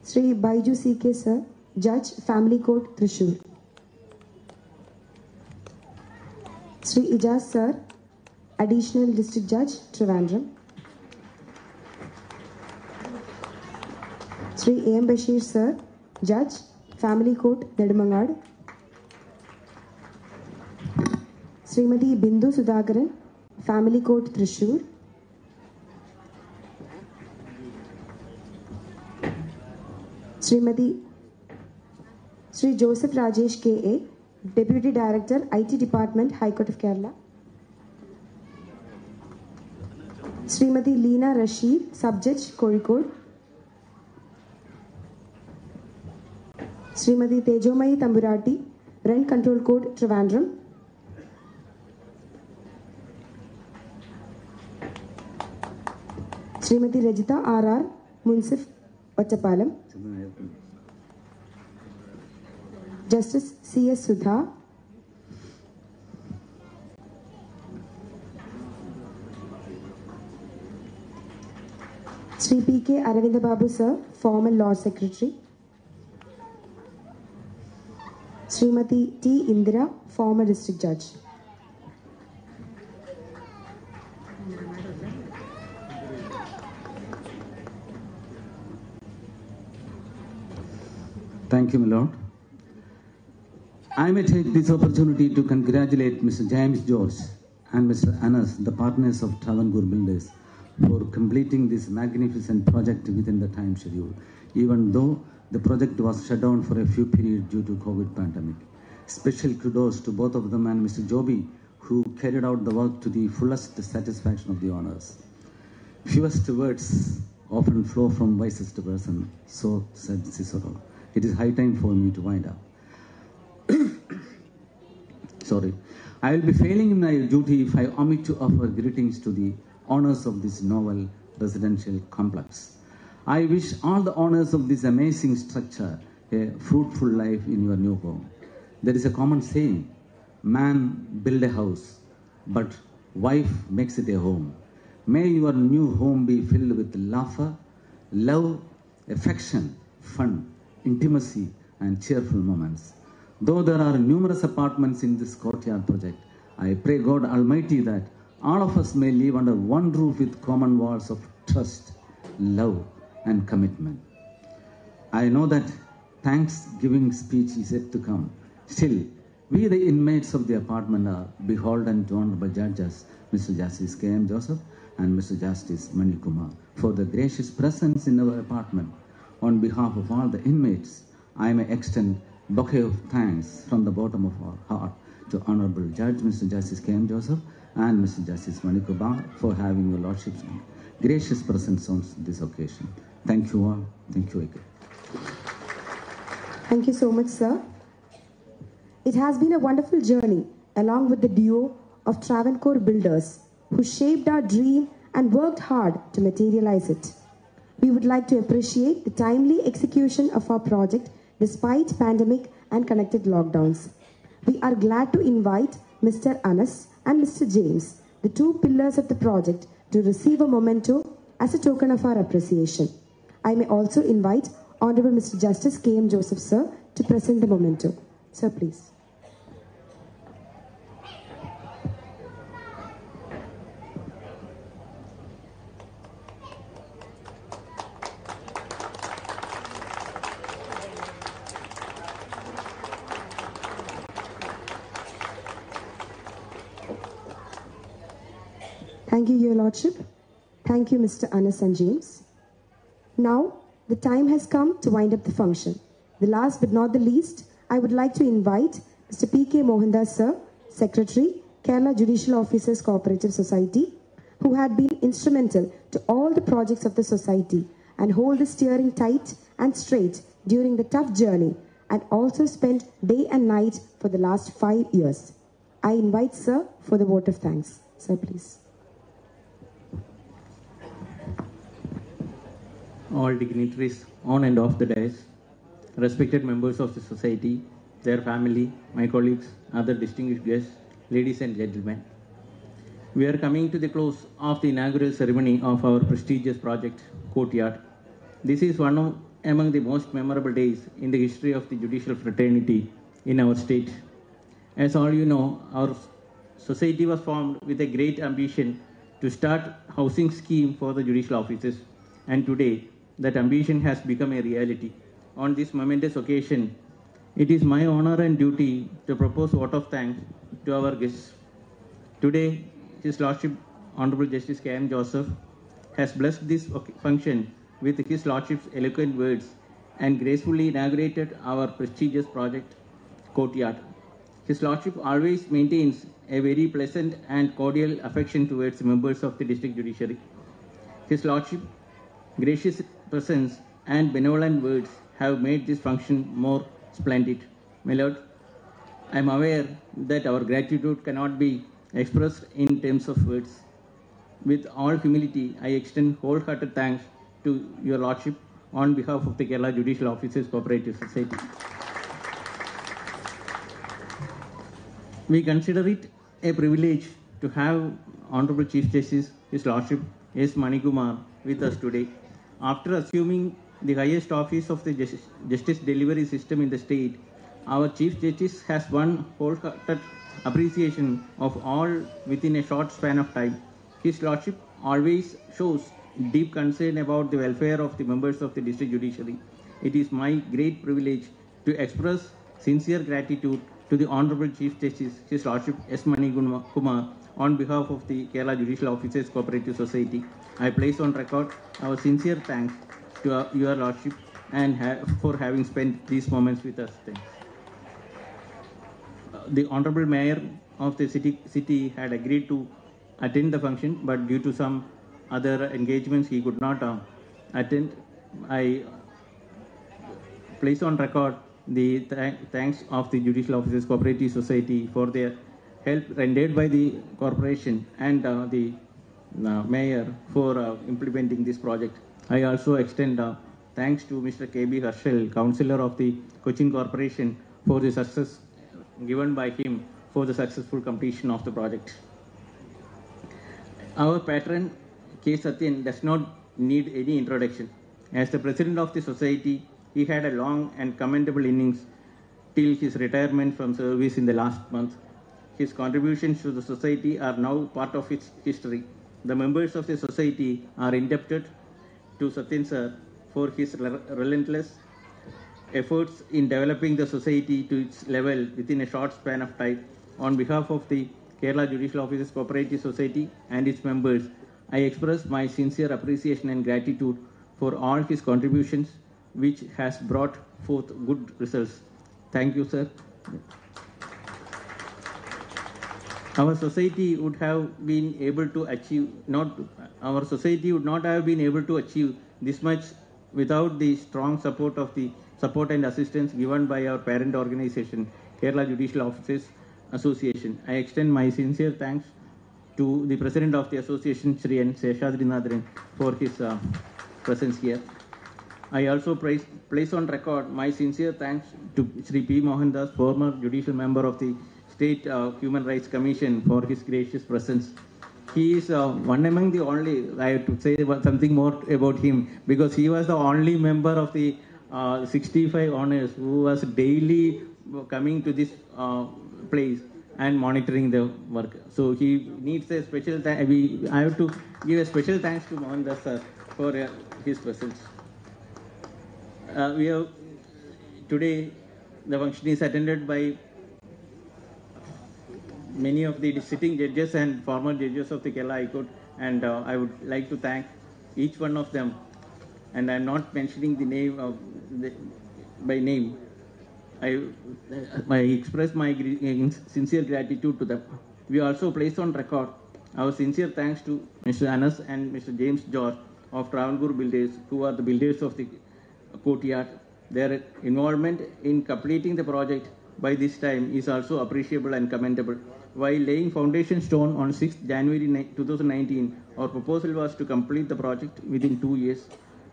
Sri Baiju C.K. sir, Judge, Family Court, Thrissur. Sri Ijaz sir, Additional District Judge, Trivandrum. Sri A.M. Bashir sir, Judge, Family Court, Nedumangad. Srimati Bindu Sudhakaran, Family Court, Thrissur. Sri Joseph Rajesh K.A., Deputy Director, IT Department, High Court of Kerala. Srimati Leena Rashid, Sub-Judge, Kozhikode. Srimati Tejomayi Tamburati, Rent Control Code, Trivandrum. Srimati Rajita R.R., Munsif, Vachapalam. Justice C.S. Sudha. Sri P.K. Aravinda Babu Sir, former Law Secretary. Srimati T. Indira, former District Judge. Thank you, my lord. I may take this opportunity to congratulate Mr. James George and Mr. Anas, the partners of Travancore Builders, for completing this magnificent project within the time schedule, even though the project was shut down for a few periods due to COVID pandemic. Special kudos to both of them and Mr. Joby, who carried out the work to the fullest satisfaction of the owners. Fewest words often flow from wisest person, so said Cicero. It is high time for me to wind up. Sorry. I will be failing in my duty if I omit to offer greetings to the owners of this novel residential complex. I wish all the owners of this amazing structure a fruitful life in your new home. There is a common saying, man build a house, but wife makes it a home. May your new home be filled with laughter, love, affection, fun, intimacy, and cheerful moments. Though there are numerous apartments in this courtyard project, I pray God Almighty that all of us may live under one roof with common walls of trust, love, and commitment. I know that Thanksgiving speech is yet to come. Still, we the inmates of the apartment are beholden to honorable judges, Mr. Justice K.M. Joseph and Mr. Justice Mani Kumar, for the gracious presence in our apartment. On behalf of all the inmates, I may extend a bouquet of thanks from the bottom of our heart to Honorable Judge Mr. Justice K.M. Joseph and Mr. Justice Mani Kumar for having your Lordship's gracious presence on this occasion. Thank you all. Thank you again. Thank you so much, sir. It has been a wonderful journey along with the duo of Travancore Builders who shaped our dream and worked hard to materialize it. We would like to appreciate the timely execution of our project despite pandemic and connected lockdowns. We are glad to invite Mr. Anas and Mr. James, the two pillars of the project, to receive a memento as a token of our appreciation. I may also invite Honorable Mr. Justice K.M. Joseph, sir, to present the memento. Sir, please. Thank you, Your Lordship. Thank you, Mr. Anas and James. Now, the time has come to wind up the function. The last but not the least, I would like to invite Mr. P.K. Mohandas, sir, Secretary, Kerala Judicial Officers Cooperative Society, who had been instrumental to all the projects of the society and hold the steering tight and straight during the tough journey and also spent day and night for the last 5 years. I invite sir for the vote of thanks. Sir, please. All dignitaries on and off the dais, respected members of the society, their family, my colleagues, other distinguished guests, ladies and gentlemen. We are coming to the close of the inaugural ceremony of our prestigious project, Courtyard. This is one among the most memorable days in the history of the judicial fraternity in our state. As all you know, our society was formed with a great ambition to start housing scheme for the judicial officers, and today that ambition has become a reality. on this momentous occasion, it is my honor and duty to propose vote of thanks to our guests. Today, His Lordship Honorable Justice K.M. Joseph has blessed this function with His Lordship's eloquent words and gracefully inaugurated our prestigious project, Courtyard. His Lordship always maintains a very pleasant and cordial affection towards members of the District Judiciary. His Lordship, gracious presence and benevolent words have made this function more splendid. My Lord, I am aware that our gratitude cannot be expressed in terms of words. With all humility, I extend wholehearted thanks to Your Lordship on behalf of the Kerala Judicial Officers Cooperative Society. We consider it a privilege to have Honorable Chief Justice, His Lordship S. Manikumar, with us today. After assuming the highest office of the justice delivery system in the state, our Chief Justice has won wholehearted appreciation of all within a short span of time. His Lordship always shows deep concern about the welfare of the members of the District Judiciary. It is my great privilege to express sincere gratitude to the Honorable Chief Justice, His Lordship S. Manikumar, on behalf of the Kerala Judicial Officers Cooperative Society. I place on record our sincere thanks to Your Lordship and for having spent these moments with us. Thanks. The Honorable Mayor of the city had agreed to attend the function, but due to some other engagements, he could not attend. I place on record the thanks of the Judicial Officers Cooperative Society for their help rendered by the corporation and the mayor for implementing this project. I also extend thanks to Mr. K.B. Harshal, Councillor of the Cochin Corporation, for the success given by him for the successful completion of the project. Our patron, K. Satyan, does not need any introduction. As the president of the society, he had a long and commendable innings till his retirement from service in the last month. His contributions to the society are now part of its history. The members of the society are indebted to Satyan sir for his relentless efforts in developing the society to its level within a short span of time. On behalf of the Kerala Judicial Officers Cooperative Society and its members, I express my sincere appreciation and gratitude for all his contributions, which has brought forth good results. Thank you, sir. Our society would have been able to achieve this much without the strong support and assistance given by our parent organization, Kerala Judicial Officers Association. I extend my sincere thanks to the President of the Association, Sri N. Seshadrinathan, for his presence here. I also place on record my sincere thanks to Sri P. Mohandas, former judicial member of the State Human Rights Commission, for his gracious presence. He is one among the only, I have to say something more about him, because he was the only member of the 65 honors who was daily coming to this place and monitoring the work. So he needs a special I have to give a special thanks to Mohandas sir for his presence. Today the function is attended by many of the sitting judges and former judges of the Kerala High Court, and I would like to thank each one of them. And I am not mentioning the name by name. I express my sincere gratitude to them. We also place on record our sincere thanks to Mr. Anas and Mr. James George of Travancore Builders, who are the builders of the courtyard. Their involvement in completing the project by this time is also appreciable and commendable. While laying foundation stone on 6th January 2019, our proposal was to complete the project within 2 years.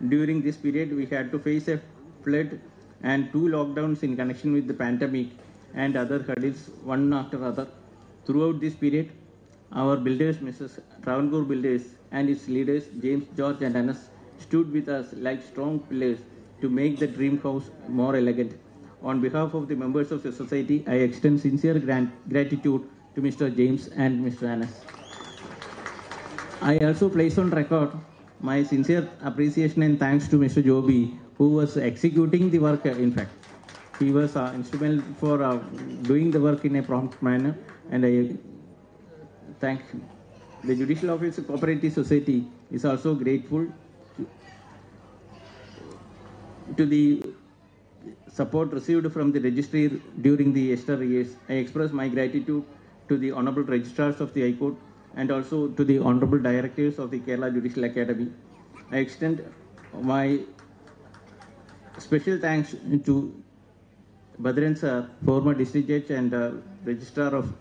During this period, we had to face a flood and 2 lockdowns in connection with the pandemic and other hurdles, one after other. Throughout this period, our builders, Mrs. Travancore Builders, and its leaders, James, George, and Anas, stood with us like strong pillars to make the dream house more elegant. On behalf of the members of the society, I extend sincere gratitude to Mr. James and Mr. Anas. I also place on record my sincere appreciation and thanks to Mr. Joby, who was executing the work. In fact, he was instrumental for doing the work in a prompt manner, and I thank him. The Judicial Office Cooperative Society is also grateful to the support received from the registry during the yesterday years. I express my gratitude to the Honorable Registrars of the High Court and also to the Honorable Directors of the Kerala Judicial Academy. I extend my special thanks to Badran sir, former District Judge and Registrar of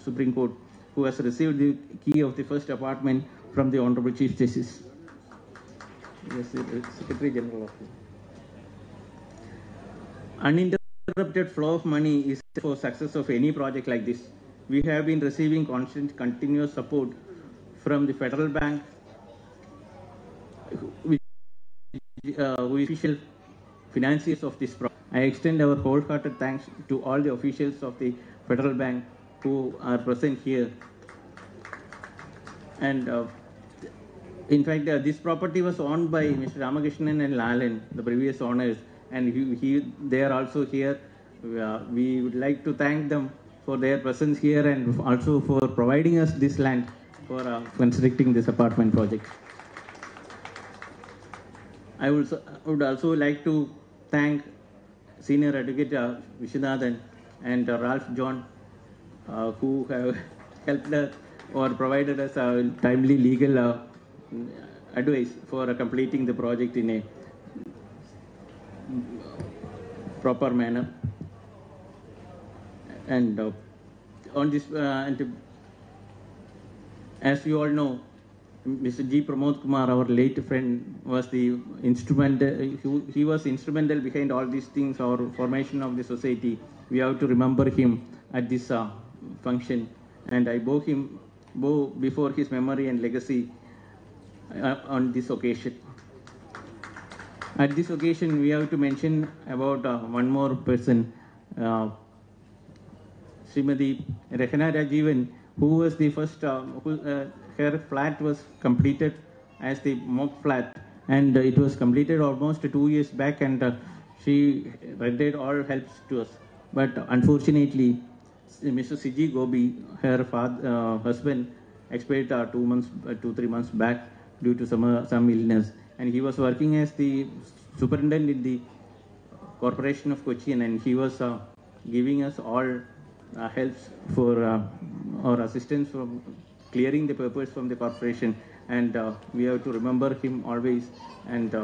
Supreme Court, who has received the key of the first apartment from the Honorable Chief Justice. Yes, Secretary General of the uninterrupted flow of money is for success of any project like this. We have been receiving constant, continuous support from the Federal Bank, which official financiers of this project. I extend our wholehearted thanks to all the officials of the Federal Bank who are present here. And in fact, this property was owned by Mr. Ramakrishnan and Lalan, the previous owners, and they are also here. We would like to thank them for their presence here and also for providing us this land for constructing this apartment project. I would also like to thank Senior Advocate Vishwanathan and Ralph John, who have helped us or provided us timely legal advice for completing the project in a proper manner. And on this, as you all know, Mr. G. Pramod Kumar, our late friend, was the instrumental. He was instrumental behind all these things, our formation of the society. We have to remember him at this function, and I bow before his memory and legacy on this occasion. At this occasion, we have to mention about one more person, Srimati Rehana Rajivan, who was the first, her flat was completed as the mock flat, and it was completed almost 2 years back, and she rendered all helps to us. But unfortunately, Mr. Siji Gobi, her husband, expired 2-3 months back due to some illness, and he was working as the superintendent in the Corporation of Cochin, and he was giving us all helps for or assistance from clearing the papers from the corporation, and we have to remember him always, and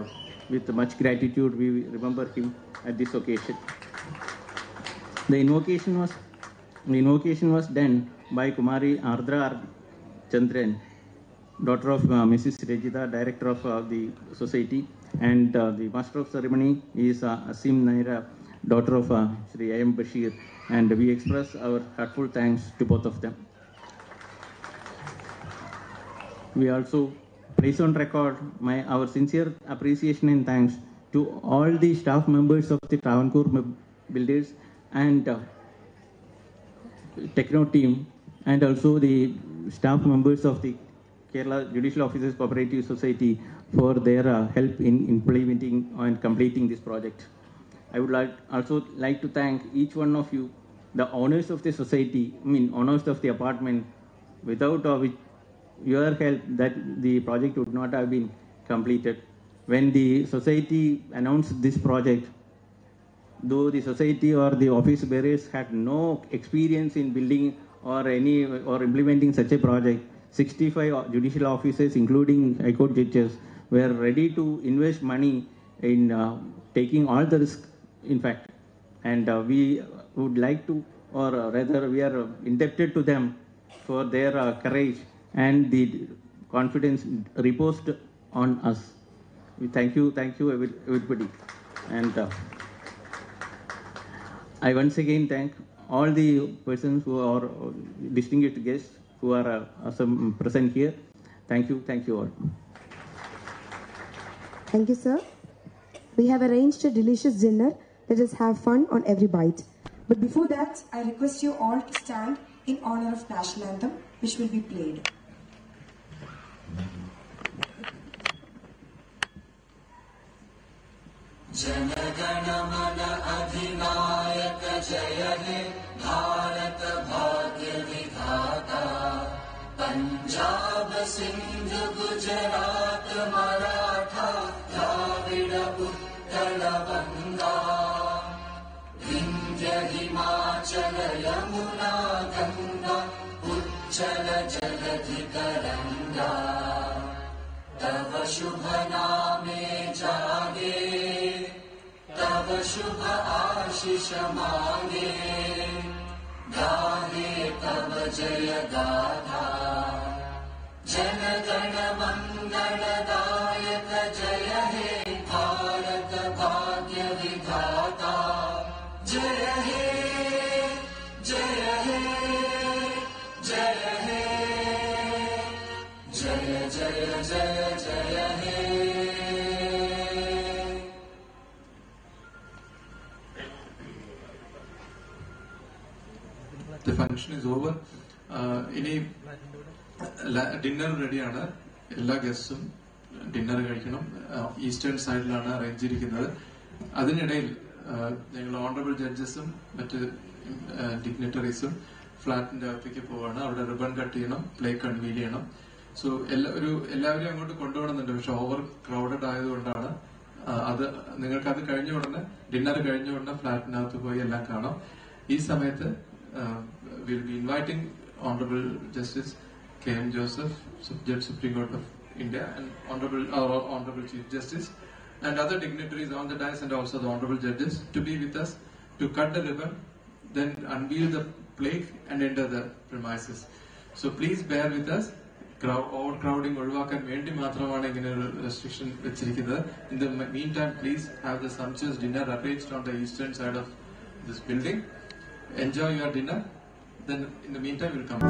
with much gratitude we remember him at this occasion. The invocation was done by Kumari Ardra Chandran, daughter of Mrs. Rejita, director of the society, and the master of ceremony is Asim Naira, daughter of Shri A.M. Bashir, and we express our heartfelt thanks to both of them. We also place on record our sincere appreciation and thanks to all the staff members of the Travancore builders and techno team, and also the staff members of the Kerala Judicial Officers Cooperative Society for their help in implementing and completing this project. I would also like to thank each one of you, the owners of the society, owners of the apartment, without your help that the project would not have been completed. When the society announced this project, though the society or the office bearers had no experience in building or implementing such a project, 65 judicial officers, including High Court judges, were ready to invest money in taking all the risk, in fact. And we would like to, or rather we are indebted to them for their courage and the confidence reposed on us. We thank you everybody. And I once again thank all the persons who are distinguished guests who are present here. Thank you all. Thank you, sir. We have arranged a delicious dinner. Let us have fun on every bite. But before that, I request you all to stand in honor of National Anthem, which will be played. Jana Gana Mana अधिनायक जय हे भारत भाग्य विधाता पंजाब सिंध गुजरात मराठा द्राविड उत्कल बंगा विंध्य हिमाचल यमुना गंगा उच्चल जलधि तरंगा तव शुभ नामे जागे तव शुभ आशीष मांगे गाहे तव जय गाथा जन गण मंगल दायक जय हे भारत भाग्य विधाता जय हे जय हे जय हे जय जय जय जय हे The function is over. ഇനി ഡിന്നർ റെഡിയാണ്. എല്ലാ ഗസ്റ്റും ഡിന്നർ കഴിക്കണം. ഈസ്റ്റേൺ സൈഡിലാണ് അറേഞ്ച് ചെയ്തിരിക്കുന്നത്. അതിനിടയിൽ ഞങ്ങൾ ഓണറബിൾ ജഡ്ജസും മറ്റ് ഡിഗ്നിറ്ററീസും ഫ്ലാറ്റിന്റെ അകത്തേക്ക് പോവാണ്. അവിടെ റിബൺ കട്ട് ചെയ്യണം, പ്ലേ കൺവീൻ ചെയ്യണം. സോ എല്ലാവരെയും അങ്ങോട്ട് കൊണ്ടുപോകണമെന്നുണ്ട്. പക്ഷെ ഓവർ ക്രൗഡഡ് ആയതുകൊണ്ടാണ് അത് നിങ്ങൾക്ക് അത് കഴിഞ്ഞ ഉടനെ ഡിന്നർ കഴിഞ്ഞ ഉടനെ ഫ്ലാറ്റിനകത്ത് പോയി എല്ലാം കാണാം. ഈ സമയത്ത് we'll be inviting Honorable Justice K.M. Joseph, Judge Supreme Court of India, and Honorable Chief Justice, and other dignitaries on the dais, and also the Honorable Judges to be with us to cut the ribbon, then unveil the plaque and enter the premises. So please bear with us. Overcrowding ഒഴിവാക്കാൻ വേണ്ടി മാത്രമാണ് ഇങ്ങനെ ഒരു restriction വെച്ചിരിക്കുന്നത്. In the meantime, please have the sumptuous dinner arranged on the eastern side of this building. Enjoy your dinner. Then in the meantime we'll come.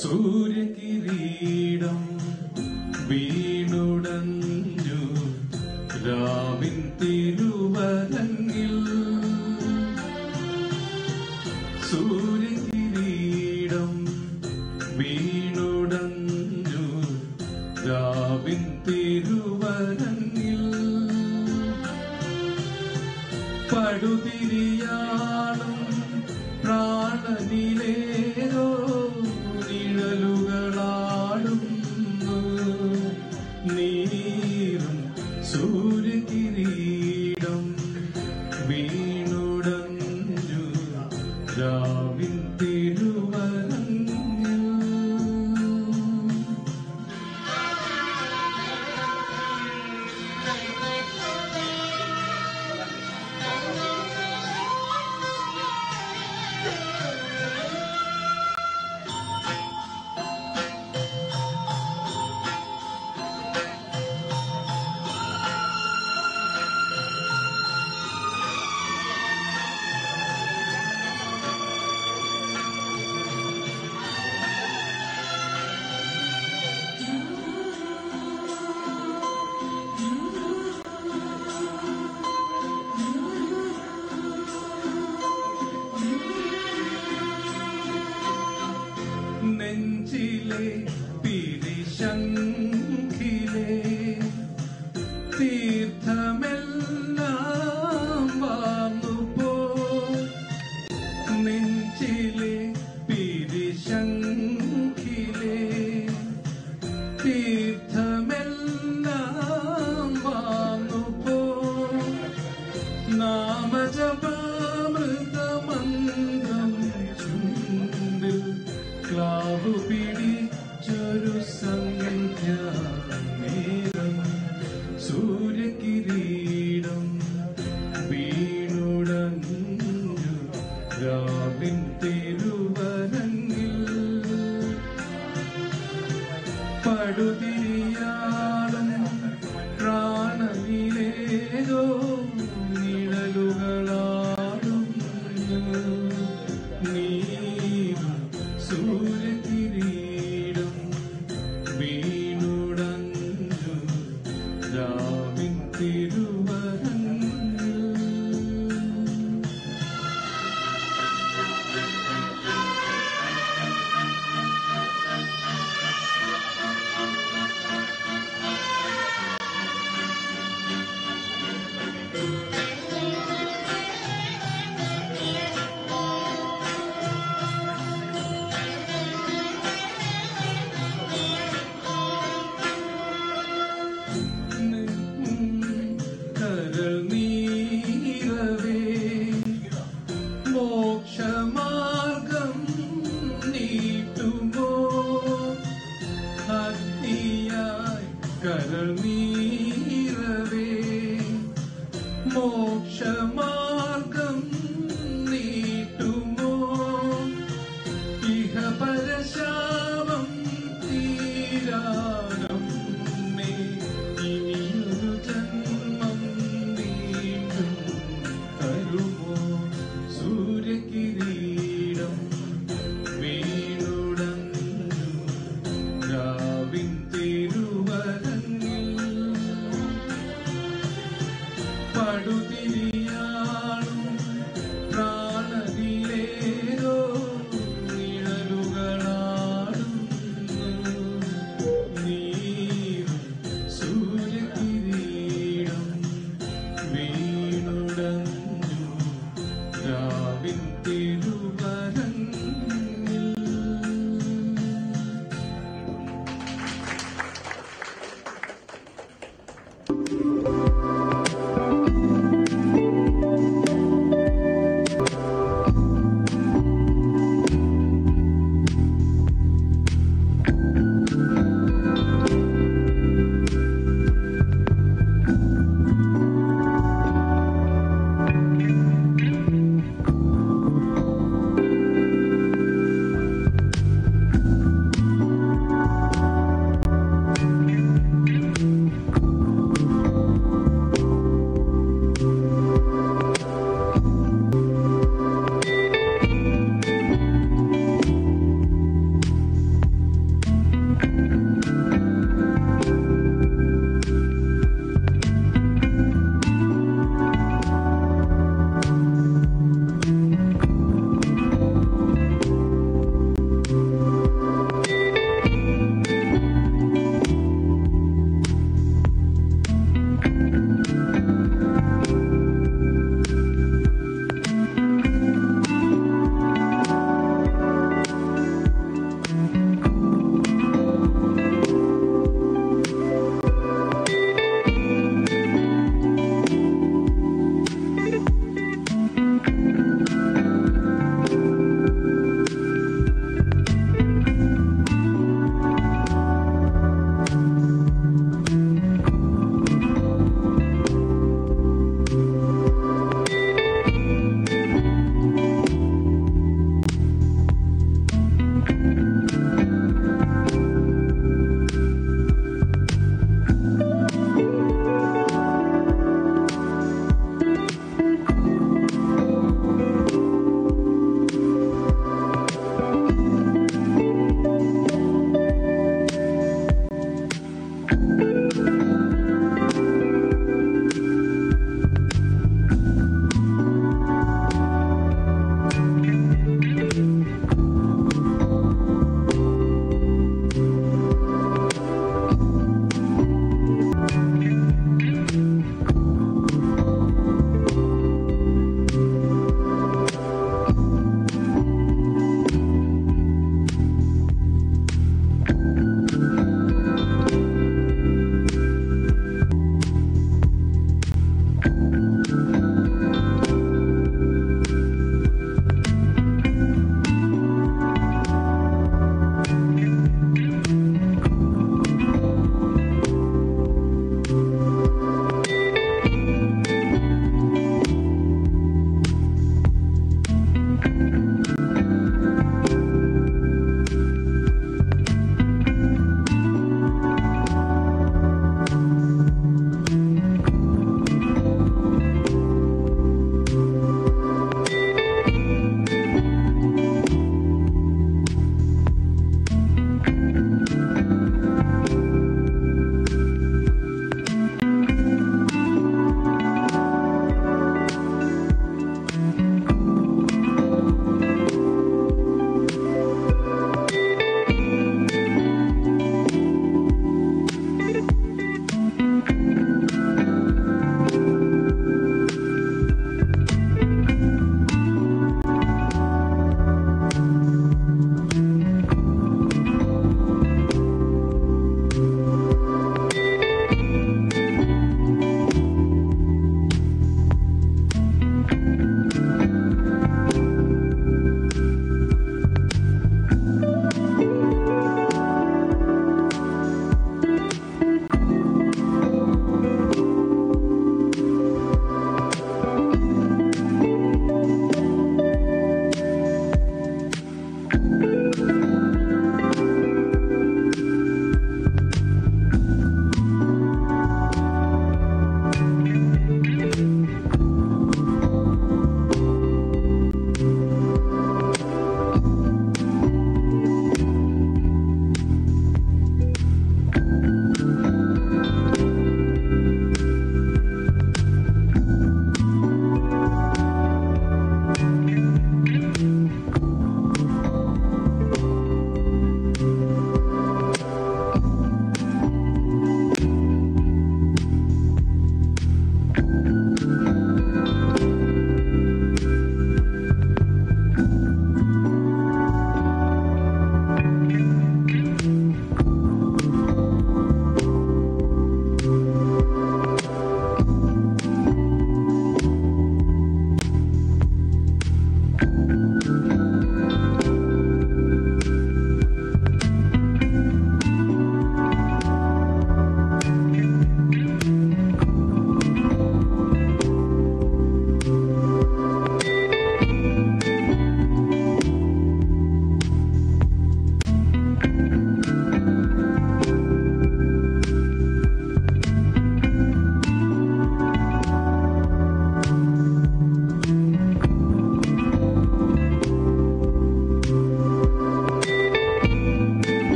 സൂര്യകിരീടം വീണുടഞ്ഞു രാവിൻ തിരുവരങ്ങിൽ. സൂര്യകിരീടം വീണുടഞ്ഞു രാവിൻ തിരുവരങ്ങിൽ. പടുതിരിയാളും പ്രാണനിലേതോ നിഴലുകളാടുന്നു. നീറും സൂര്യകിരീടം വീണുടഞ്ഞു രാവിൻ തിരുവരങ്ങിൽ. നെഞ്ചിലെ പിരിശങ്കിലെ തീർത്ഥമെല്ലാം വാങ്ങുപോ. നെഞ്ചിലെ പിരിശങ്കിലെ തീർത്ഥമെല്ലാം വാങ്ങുപോ. നാമജപാമൃതമന്ത്രം ചുണ്ടിൽ ക്ലാവു പിടിച്ചൊരു സന്ധ്യാനേരം. സൂര്യകിരീടം വീണുടഞ്ഞു രാവിൻ തിരുവരങ്ങിൽ. പടുതിരിയാളും പ്രാണനിലേതോ നിഴലുകളാടുന്നു. നീറും സൂര്യകിരീടം വീണുടഞ്ഞു രാവിൻ തിരുവരങ്ങിൽ. കരൾ നീരവേ മോക്ഷമാർഗം നീട്ടുമോ. അഗ്നിയായി കരൾ നീരവേ മോക്ഷമാർഗം നീട്ടുമോ. ഇഹ പരശാപം തീരാനം മേ ഇനിയൊരു ജന്മം വീണ്ടും തരുമോ. സൂര്യകിരീടം വീണുടഞ്ഞു രാവിൻ തിരുവരങ്ങിൽ.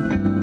Thank you.